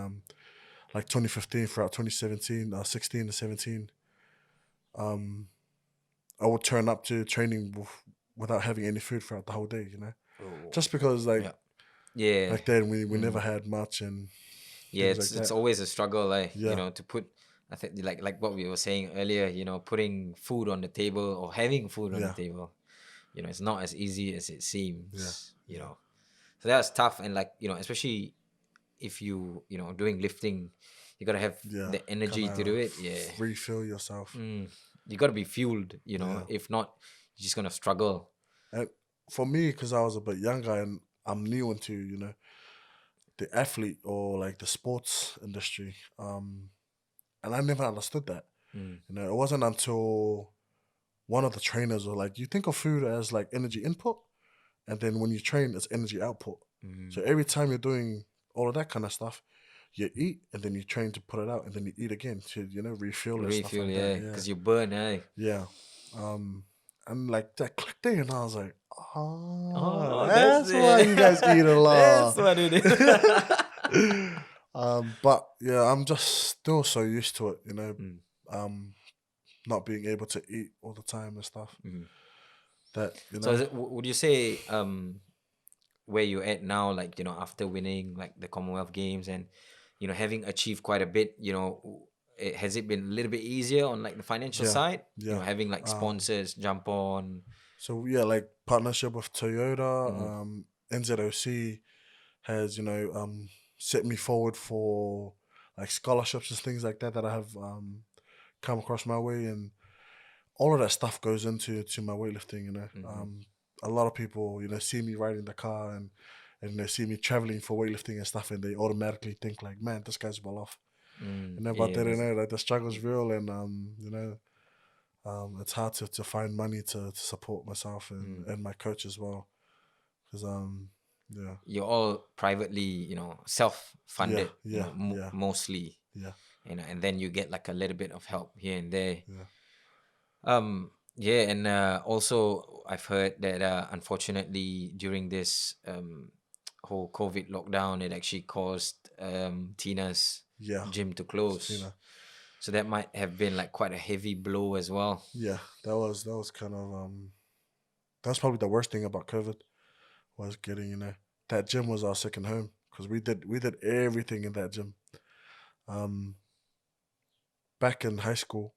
like 2015 throughout 2017, 16 and 17, I would turn up to training without having any food throughout the whole day, just because like Yeah. back then we never had much and Yeah, things like it's that. always a struggle, Yeah. to put. I think like what we were saying earlier, putting food on the table or having food on the Yeah. table, it's not as easy as it seems. Yeah. So that's tough, and especially if doing lifting, you gotta have the energy to do it. Yeah, Refill yourself. You gotta be fueled. If not, you're just gonna struggle. And for me, because I was a bit younger and I'm new into, the athlete or like the sports industry. And I never understood that. It wasn't until one of the trainers were like, you think of food as like energy input, and then when you train, it's energy output. So every time you're doing all of that kind of stuff, you eat and then you train to put it out, and then you eat again to refuel and stuff Refuel, like yeah, that. Yeah, because you burn, eh? yeah. And like that clicked in, and I was like, Oh, that's that's why you guys it. eat a That's lot. what it is. But yeah, I'm just still so used to it, Mm, not being able to eat all the time and stuff. mhm. That So would you say where you're at now, like, after winning like the Commonwealth Games and, having achieved quite a bit, has it been a little bit easier on like the financial yeah, side? yeah. Having like sponsors jump on. So yeah, like partnership with Toyota, Mhm. NZOC has set me forward for like scholarships and things like that I have come across my way, and all of that stuff goes into my weightlifting. A lot of people see me riding the car, and they see me traveling for weightlifting and stuff, and they automatically think like, man, this guy's well off. But Yeah, they don't know that the struggle's real, and it's hard to find money to support myself and my coach as well, because yeah, you're all privately, yeah, self-funded, yeah, yeah, mostly, yeah, and then you get like a little bit of help here and there. yeah, Yeah, and also I've heard that unfortunately during this whole COVID lockdown, it actually caused Tina's yeah. gym to close. Tina, So that might have been like quite a heavy blow as well. yeah, that was kind of that's probably the worst thing about COVID, was getting that gym was our second home, because we did everything in that gym. Um, Back in high school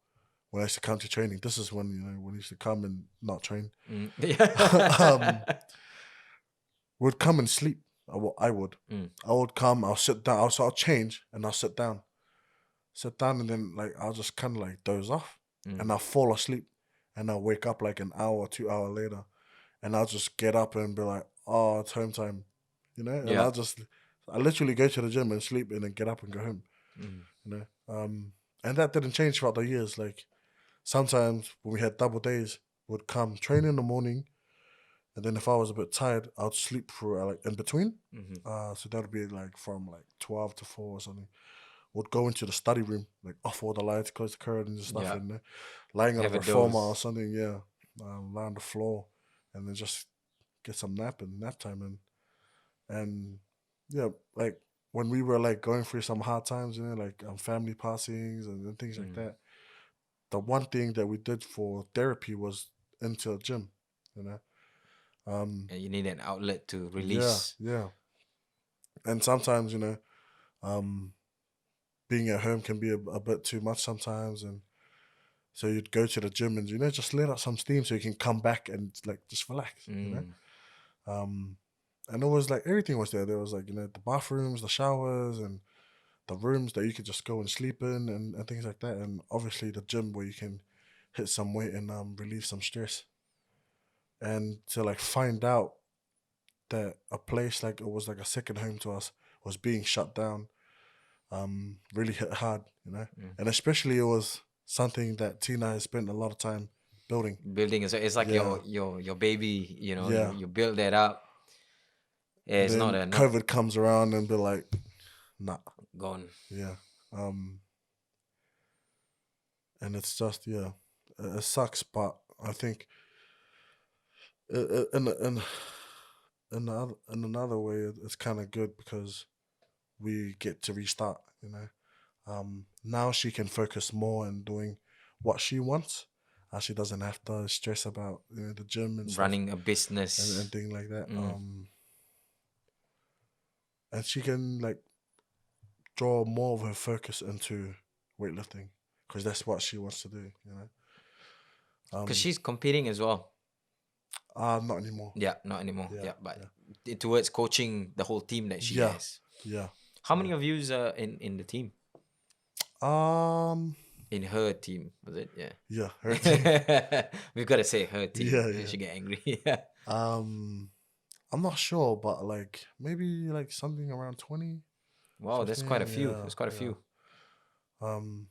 when I used to come to training, this is when I used to come and not train. um, Yeah. would come and sleep. I would. Mm, I would come. I'll sit down. I'll change and I'll sit down, and then like I'll just kind of like doze off, and mm. I'll fall asleep, and I'll wake up like an hour, 2 hour later, and I'll just get up and be like, oh, it's home time, and Yeah. I literally go to the gym and sleep and then get up and go home, Mm, you know. And that didn't change throughout the years. Like sometimes when we had double days, would come train in the morning, and then if I was a bit tired, I'd sleep through like in between. mhm. So that would be like from like 12 to 4 or something. Would go into the study room, like off all the lights, close the curtains and stuff, Yeah. and lying on a Have a reformer or dose. something, yeah, lie on the floor, and then just get some nap time and yeah, like when we were like going through some hard times, like family passings and things like Mm. that. The one thing that we did for therapy was into a gym, you know. And you need an outlet to Yeah, release. yeah, and sometimes um, being at home can be a bit too much sometimes, and so you'd go to the gym and just let out some steam so you can come back and like just relax. Mm. Um, and it was like everything was there. There was like the bathrooms, the showers, and the rooms that you could just go and sleep in and things like that. And obviously the gym where you can hit some weight and relieve some stress. And to like find out that a place like it was like a second home to us was being shut down, really hit hard. Mm. And especially it was something that Tina has spent a lot of time building. Building is it's like Yeah, your baby, yeah. you build that up. Yeah, And it's not then a not COVID comes around and be like, nah, gone. yeah. And it's just it sucks, but I think in in another way it's kind of good because we get to restart. Now she can focus more on doing what she wants. She doesn't have to stress about the gym and stuff Running a and business. things like that. Mm. And she can like draw more of her focus into weightlifting because that's what she wants to do. Because Um, she's competing as well. Not anymore. Yeah, not anymore. Yeah, Yeah, but yeah, towards coaching the whole team that she yeah, has. yeah, How yeah. many of yous are in the team? Um, In her team, was it? Yeah. yeah, her team. We've got to say her team. Yeah, Yeah, yeah. she get angry. Yeah. Um, I'm not sure, but like maybe like something around 20, Wow, that's quite a 15. few. Yeah, That's quite a yeah. few. Um,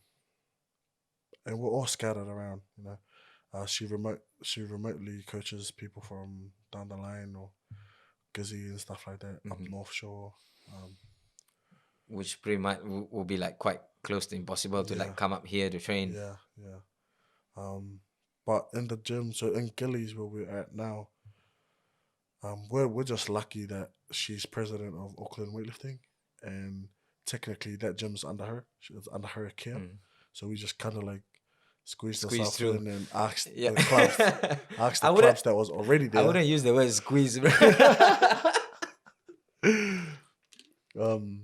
and we're all scattered around. You know, she remotely coaches people from down the line or Gizzy and stuff like that up Hmm. North Shore. Um, Which pretty much will be like quite close to impossible to yeah, like come up here to train. yeah, yeah. But in the gym, so in Gillies where we're at now, we're just lucky that she's president of Auckland Weightlifting, and technically that gym's under her. It's under her care. Mm. So we just kind of like squeezed Squeeze ourselves through. in and asked Yeah. the I wouldn't clubs that was already I there. wouldn't use the word squeeze. Bro. um,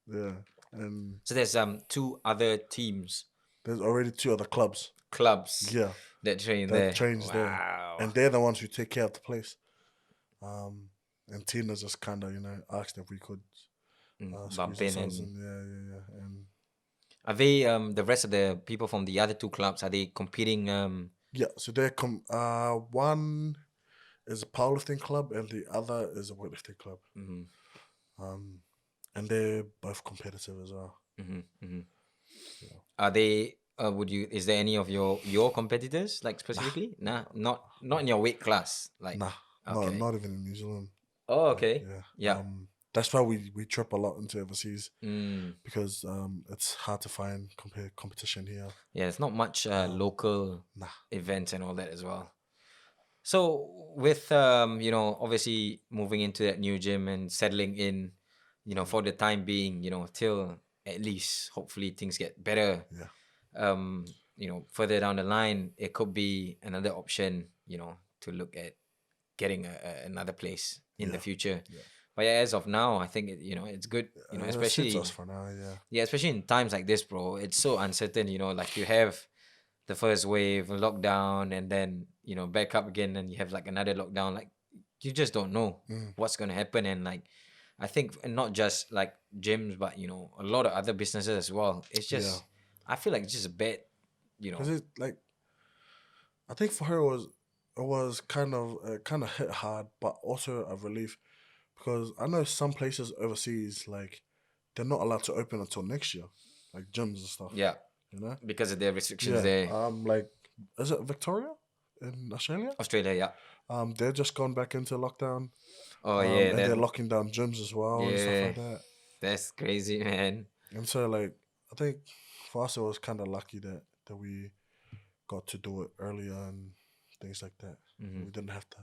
yeah, and So there's two other teams, there's already two other clubs. clubs Yeah, that train that there. trains there, Wow. and they're the ones who take care of the place. And Tina just kind of asked if we could squeeze Bump in ourselves and in. Yeah, and are they the rest of the people from the other two clubs, are they competing yeah. So they're one is a powerlifting club and the other is a weightlifting club. mhm, Um, and they're both competitive as well. mhm, mhm. Yeah. Are they would you is there any of your competitors like Nah, specifically? nah, Nah, not in your weight class. Like nah, okay. not even in New Zealand. Oh, Like, okay. yeah. Yeah. That's why we trip a lot into overseas Mm. because it's hard to find competition here. Yeah, it's not much local Nah. events and all that as well. So with obviously moving into that new gym and settling in, for the time being, till at least hopefully things get better. Yeah. Further down the line, it could be another option, to look at getting another place in the Yeah. future. Yeah. But yeah, as of now, I think it's good, It suits us especially for now. Yeah. yeah, especially in times like this, bro. It's so uncertain, like you have the first wave, lockdown, and then, back up again, and you have like another lockdown. Like you just don't know Mm. what's gonna happen. And like I think not just like gyms, but a lot of other businesses as well. It's Yeah. just I feel like it's just a bad, Because it like I think for her it was kind of hit hard, but also a relief because I know some places overseas like they're not allowed to open until next year, like gyms and stuff. yeah, You know? because of the restrictions Yeah. there. Like is it Victoria in Australia? Australia, yeah. They're just gone back into lockdown. Oh yeah, And that they're locking down gyms as well and stuff yeah, like that. that's crazy, man. And so like I think for us it was kind of lucky that we got to do it earlier and things like that. Hmm. We didn't have to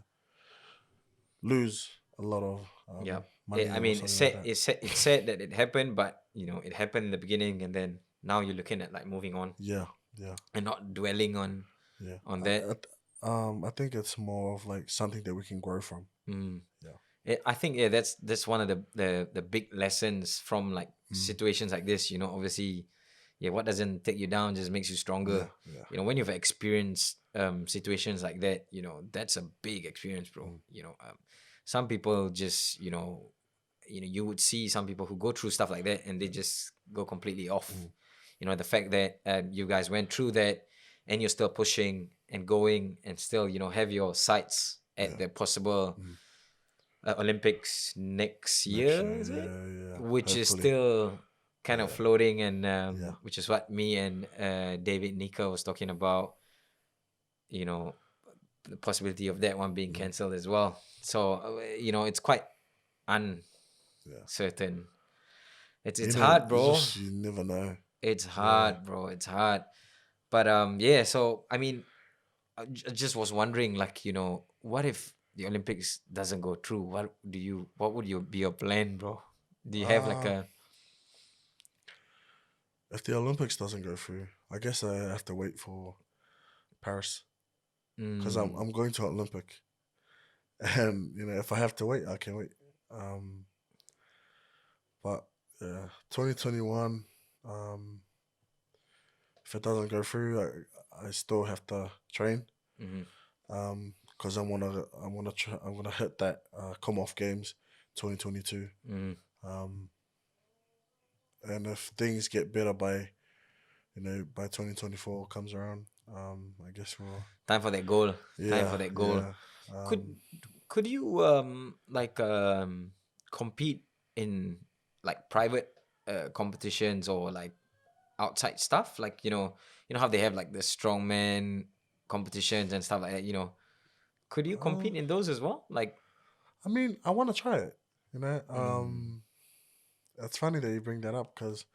lose a lot of Yeah. money I or mean, something like that. it's sad that it happened, but it happened in the beginning, and then now you're looking at like moving on Yeah, yeah, and not dwelling on yeah. that. I think it's more of like something that we can grow from. Mm. Yeah. I think that's one of the big lessons from like Mm. situations like this. Obviously, yeah, what doesn't take you down just makes you stronger. Yeah, yeah. When you've experienced situations like that, that's a big experience, bro. Mm. Some people just you would see some people who go through stuff like that and they just go completely off. Mm. The fact that you guys went through that and you're still pushing and going and still have your sights at Yeah. the possible Mm. Olympics next Next year, year, is it? yeah. Which is Hopefully. still kind of Yeah. floating, and Yeah. which is what me and David Nika was talking about. The possibility of that one being Mm. cancelled as well. So it's quite Yeah. uncertain. It's You know, hard, it's bro. just you never know. It's Yeah. hard, bro. It's hard. But yeah. So I mean, I just was wondering, like, what if the Olympics doesn't go through? What would be your plan, bro? Do you have like Uh a if the Olympics doesn't go through, I guess I have to wait for Paris because mm, I'm going to Olympic, and if I have to wait, I can wait. Um, but yeah, 2021. If it doesn't go through, I still have to train. mhm, Because I'm gonna hit that Commonwealth Games 2022. mm. Um, and if things get better by 2024 comes around, I guess we'll Time for that goal. Time yeah for that goal. yeah Could um Could you compete in like private competitions or like outside stuff? Like, you know how they have like the strongman competitions and stuff like that, Could you Uh, compete in those as well? Like, I mean, I want to try it. mm, It's funny that you bring that up because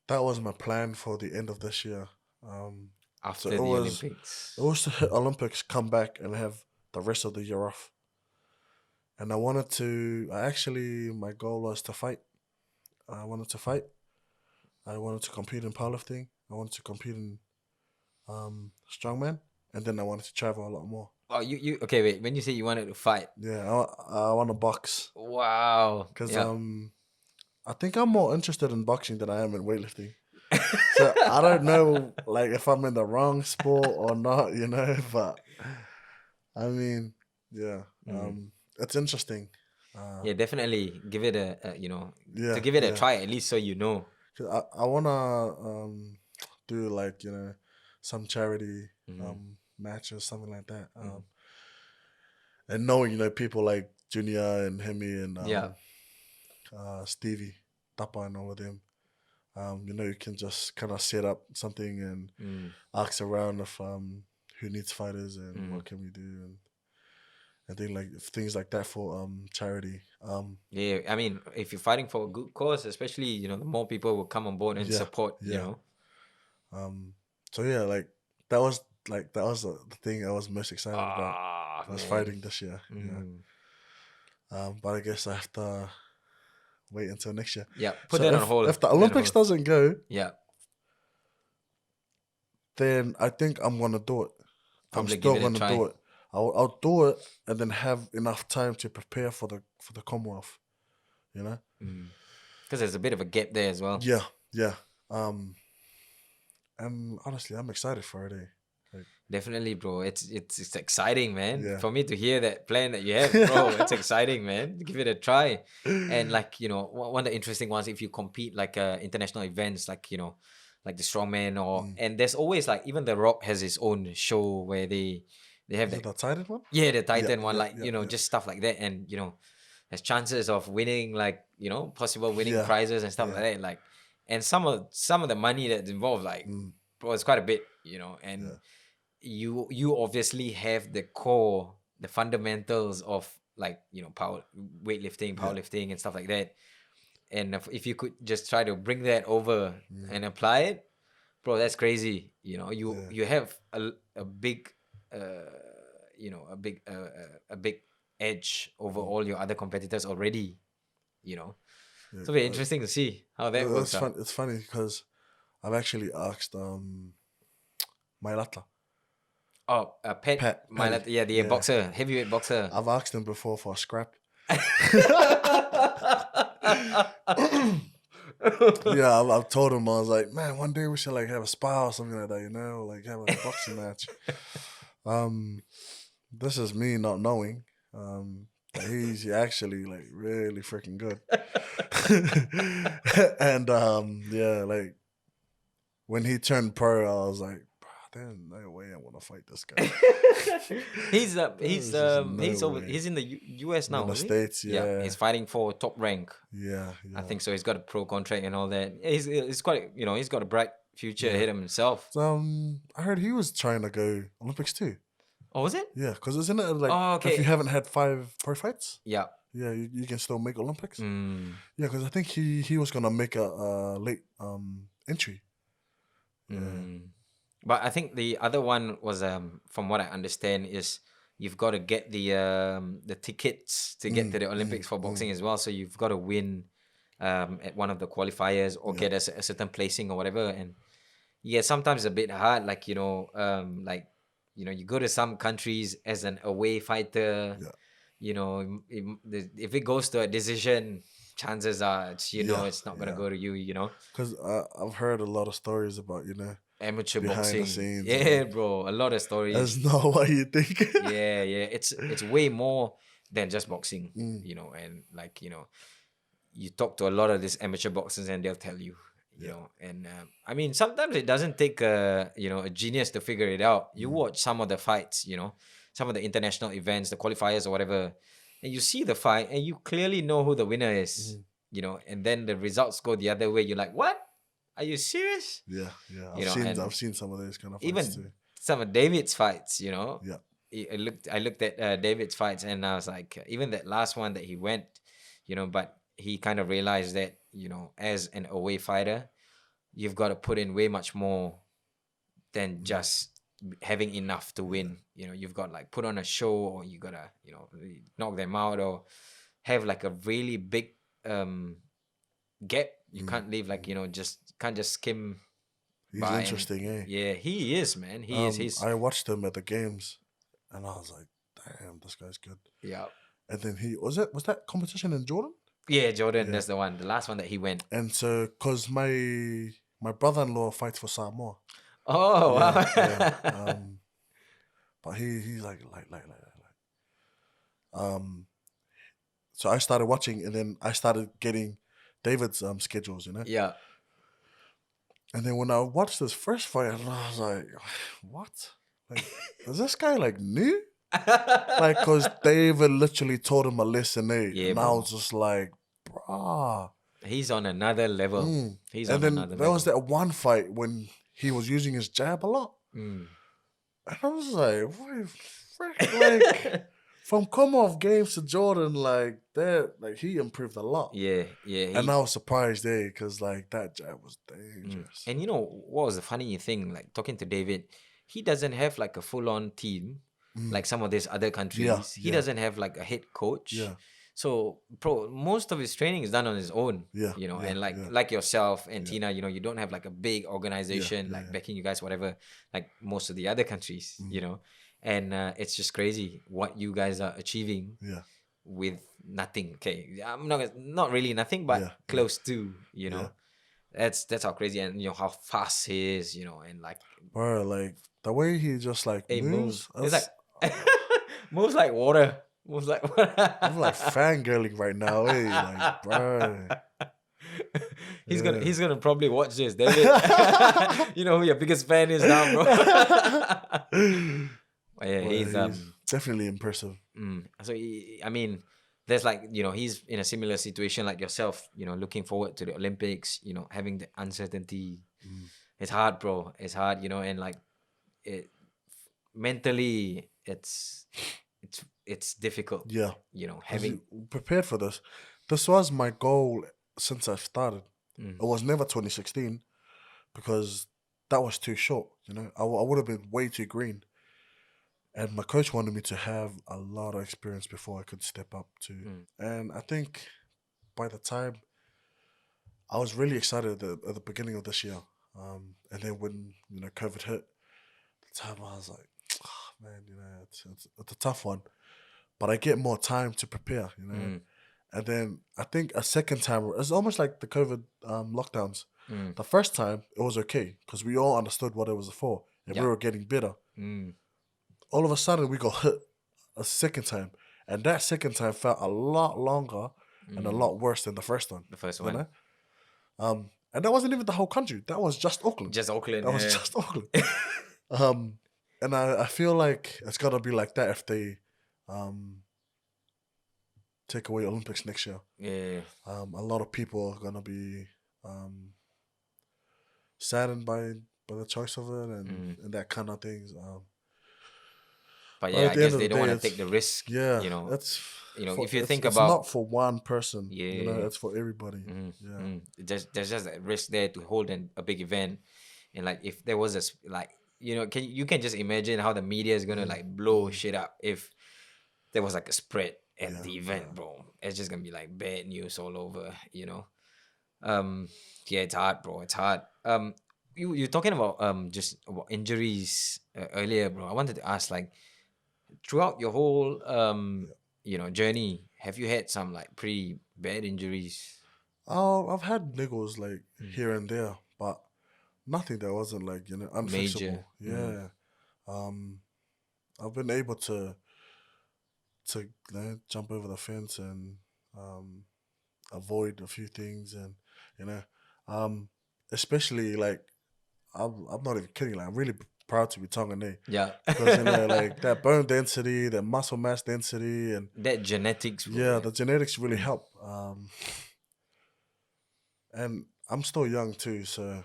that was my plan for the end of this year. Um, so after it the was it Olympics. was to hit Olympics, come back and have the rest of the year off. And I wanted to. I actually, my goal was to fight. I wanted to fight. I wanted to compete in powerlifting. I wanted to compete in strongman, and then I wanted to travel a lot more. Oh, you okay, wait. When you say you wanted to fight, Yeah, I want to box wow. because Yeah. I think I'm more interested in boxing than I am in weightlifting. So I don't know, like if I'm in the wrong sport or not, But I mean, yeah, Mm. it's interesting. Uh, Yeah, definitely give it to yeah, give it a yeah. try at least so you know. 'Cause I wanna do like some charity Mm. matches, something like that. Mm. And knowing people like Junior and Hemi and Yeah. Stevie, Tapa and all of them. You can just kind of set up something and Mm. ask around if who needs fighters and Mm. what can we do and things like that for charity. Yeah, I mean, if you're fighting for a good cause, especially, the more people will come on board and Yeah, support. yeah. So yeah, that was the thing I was most excited about. Ah, I was man. fighting this year. Yeah. Mm. But I guess I have to wait until next year. Yeah, put So that on if hold. the Put that on Olympics hold. doesn't go, Yeah, then I think I'm gonna do it. I'm probably give still it a gonna try. do it. I'll do it and then have enough time to prepare for the Commonwealth. You know? Because there's a bit of a gap there as well. Yeah, yeah. Um, and honestly, I'm excited for it. Like, Definitely, bro. It's exciting, man. yeah, For me to hear that plan that you have, bro, it's exciting, man. Give it a try. And like, one of the interesting ones, if you compete like international events, like, like the strongman mm. and there's always like even The Rock has his own show where they have Is it that, the Titan one? yeah, the Yeah, Titan one, yeah, like, yeah, yeah, just stuff like that. And, there's chances of winning, like, possible winning yeah, prizes and stuff like yeah, that. Like, and some of the money that's involved, like, mm, bro, it's quite a bit, and yeah, you obviously have the core, the fundamentals of like, power weightlifting, yeah, powerlifting and stuff like that. And if you could just try to bring that over mm, and apply it, bro, that's crazy. You yeah, you have a big uh a big edge over mm, all your other competitors already, you know yeah. so very interesting to see how that works It's out. fun. It's funny because I've actually asked Mailata, Oh, Pat Patty. Milat, yeah, the Yeah, boxer, heavyweight boxer. I've asked him before for a scrap. Yeah, I've told him I was like, man, one day we should like have a spa or something like that, like have a boxing match. This is me not knowing. That he's actually like really freaking good. And yeah, like when he turned pro, I was like, there's no way I want to fight this guy. he's There's just no he's over way. he's in the US In now, the is he? States, Yeah, yeah, he's fighting for top rank. yeah, I yeah, think so. He's got a pro contract and all that. He's quite, he's got a bright future yeah. ahead of himself. So, I heard he was trying to go Olympics too. Oh, was it? Yeah, because isn't it like Oh, if you okay. haven't had 5 pro fights, Yeah. yeah, you can still make Olympics. Mm, Yeah, because I think he was gonna make a late entry. Yeah, mm. But I think the other one was, from what I understand, is you've got to get the tickets to get to the Olympics for boxing as well. So you've got to win at one of the qualifiers or yeah, get a certain placing or whatever. And yeah, sometimes it's a bit hard. Like, you go to some countries as an away fighter. yeah, If it goes to a decision, chances are yeah, it's not gonna yeah. go to you. Because I've heard a lot of stories about Amateur behind the boxing, scenes, yeah, and bro, a lot of that's stories. not what you think. Yeah, yeah, it's way more than just boxing. Mm, And like, you talk to a lot of these amateur boxers and they'll tell you. yeah, And I mean, sometimes it doesn't take a genius to figure it out. You mm, watch some of the fights, some of the international events, the qualifiers or whatever, and you see the fight and you clearly know who the winner is, you know, and then the results go the other way. You're like, what? Are you serious? Yeah. You know, and I've seen some of those kind of fights even too. some of David's fights, you know, Yeah. I looked at David's fights and I was like, even that last one that he went, you know, but he kind of realized that, you know, as an away fighter, you've got to put in way much more than just having enough to win. You know, you've got like put on a show, or you gotta, you know, knock them out, or have like a really big gap. You can't leave like, you know, can't just skim He's by. interesting, eh? Yeah, he is, man. He is. He's I watched him at the games, and I was like, "Damn, this guy's good." yeah. And then was that competition in Jordan? Yeah, Jordan, Yeah. that's the one. The last one that he went. And so, cause my brother-in-law fights for Samoa. Oh, wow. Yeah. But he's like. So I started watching, and then I started getting David's schedules, you know. Yeah. And then when I watched this first fight, I was like, "What? Like, is this guy like new?" Like, cause David literally told him a lesson, eh? Yeah, and I bro. was just like, "Bruh." He's on another level. He's And on then another there level. was that one fight when he was using his jab a lot. And I was like, what the frick? Like, from Commonwealth Games to Jordan, like, that, like, he improved a lot. Yeah. And I was surprised there, because, like, that jab was dangerous. And you know what was the funny thing? Like talking to David, he doesn't have like a full-on team like some of these other countries. He doesn't have like a head coach. Yeah. So, bro, most of his training is done on his own. Yeah, You know, yeah, and yeah. like yourself and Tina, you know, you don't have like a big organization yeah, like yeah. backing you guys, whatever, like most of the other countries, you know. And it's just crazy what you guys are achieving Yeah. with nothing. Okay, I'm not really nothing, but Yeah, close to, you know. Yeah. That's how crazy, and you know how fast he is, you know, and like Bro, like, the way he just, like, hey, moves, it's like moves like water, moves like water. I'm, like, fangirling right now, eh? Like, bro. He's gonna probably watch this, David. You know who your biggest fan is now, bro. But yeah, Well, he's definitely impressive. so I mean, there's like, you know, he's in a similar situation like yourself, you know, looking forward to the Olympics, you know, having the uncertainty. It's hard, bro. It's hard, you know, and like it mentally it's difficult. Yeah. You know, 'Cause having you prepared for this. This was my goal since I started. It was never 2016, because that was too short. You know, I would have been way too green. And my coach wanted me to have a lot of experience before I could step up to. And I think by the time, I was really excited at the beginning of this year. And then when, you know, COVID hit, the time I was like, oh, man, you know, it's a tough one. But I get more time to prepare, you know. And then I think a second time, it's almost like the COVID lockdowns. The first time, it was okay, because we all understood what it was for, and we were getting better. All of a sudden, we got hit a second time, and that second time felt a lot longer and a lot worse than the first one. the first you one. know? And that wasn't even the whole country. That was just Auckland. Just Auckland. That was just Auckland. And I feel like it's gonna be like that if they take away Olympics next year. Yeah. A lot of people are gonna be saddened by the choice of it and that kind of things. But But yeah, at I the guess end of they the don't day, want to take the risk. Yeah, You know, that's if you think it's about not for one person. Yeah. You know, it's for everybody. Yeah. There's just a risk there to hold a big event, and like if there was like, you know, you can just imagine how the media is gonna like blow shit up if there was like a spread at the event, bro. It's just gonna be like bad news all over, you know. Yeah, it's hard, bro. It's hard. You're talking about just about injuries earlier, bro. I wanted to ask, like, throughout your whole you know, journey, have you had some like pretty bad injuries? Oh, I've had niggles like here and there, but nothing that wasn't like, you know, unfixable. Major. Yeah. I've been able to you know, jump over the fence and avoid a few things, and you know, especially like I'm not even kidding. Like, I'm really proud to be Tongan, Yeah. because like that bone density, that muscle mass density, and that genetics, bro. yeah, the genetics really help. And I'm still young too, so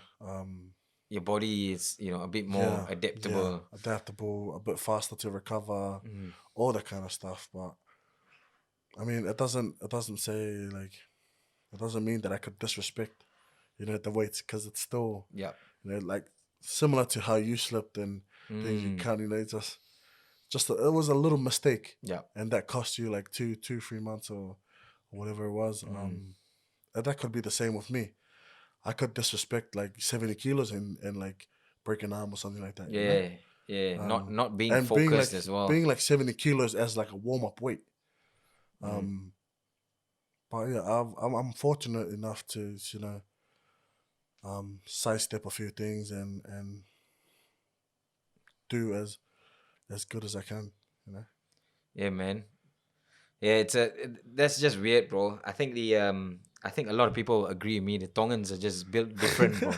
Your body is, a bit more yeah, adaptable. adaptable, a bit faster to recover, Mm. all that kind of stuff. But I mean, it doesn't say like, it doesn't mean that I could disrespect, the weights, because it's still, Yeah. like similar to how you slipped and then you can't, it was a little mistake, Yeah. and that cost you like 3 months or whatever it was. And that could be the same with me. I could disrespect like 70 kilos and like break an arm or something like that. Yeah. Yeah. Not being And being focused like as well. being like 70 kilos as like a warm up weight. Mm. But yeah, I'm fortunate enough to sidestep a few things and do as good as I can. Yeah, man. Yeah, that's just weird, bro. I think I think a lot of people agree with me. The Tongans are just built different, bro.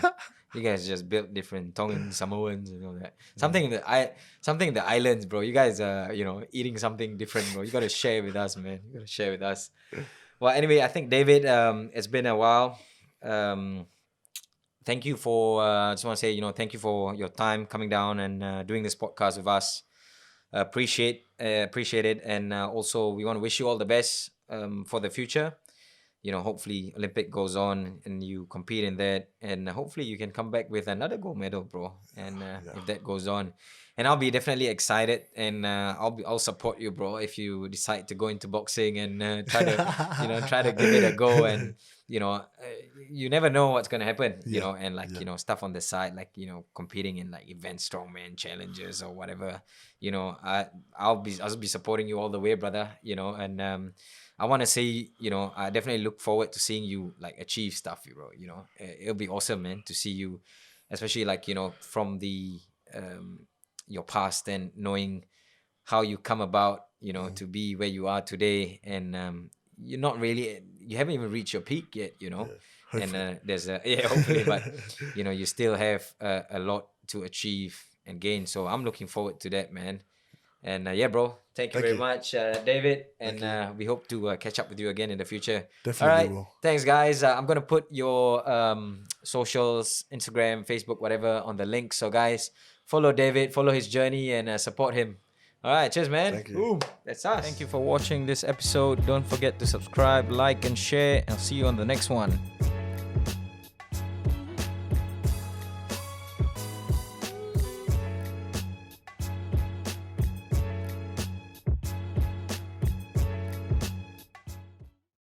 You guys just built different. Tongans, Samoans, and all that. Something in the islands, bro. You guys are, eating something different, bro. You gotta share with us, man. You gotta share with us. Well, anyway, I think David, it's been a while. Thank you for. Just want to say, thank you for your time coming down and doing this podcast with us. Appreciate it, and also we want to wish you all the best for the future. Hopefully Olympic goes on and you compete in that, and hopefully you can come back with another gold medal, bro. And if that goes on, and I'll be definitely excited, and I'll support you, bro, if you decide to go into boxing and try to give it a go. And you never know what's gonna happen, and like stuff on the side, like competing in like event strongman challenges or whatever. I'll be supporting you all the way, brother. And I want to say, I definitely look forward to seeing you like achieve stuff, bro. It'll be awesome, man, to see you, especially like from the your past and knowing how you come about, to be where you are today. And you haven't even reached your peak yet, and there's hopefully, but you still have a lot to achieve and gain. So I'm looking forward to that, man. And yeah, bro, thank you very much, David. And we hope to catch up with you again in the future. Definitely All right. will. Thanks, guys. I'm going to put your socials, Instagram, Facebook, whatever, on the link. So, guys, follow David, follow his journey, and support him. All right. Cheers, man. Thank you. Ooh, that's us. Thank you for watching this episode. Don't forget to subscribe, like, and share. I'll see you on the next one.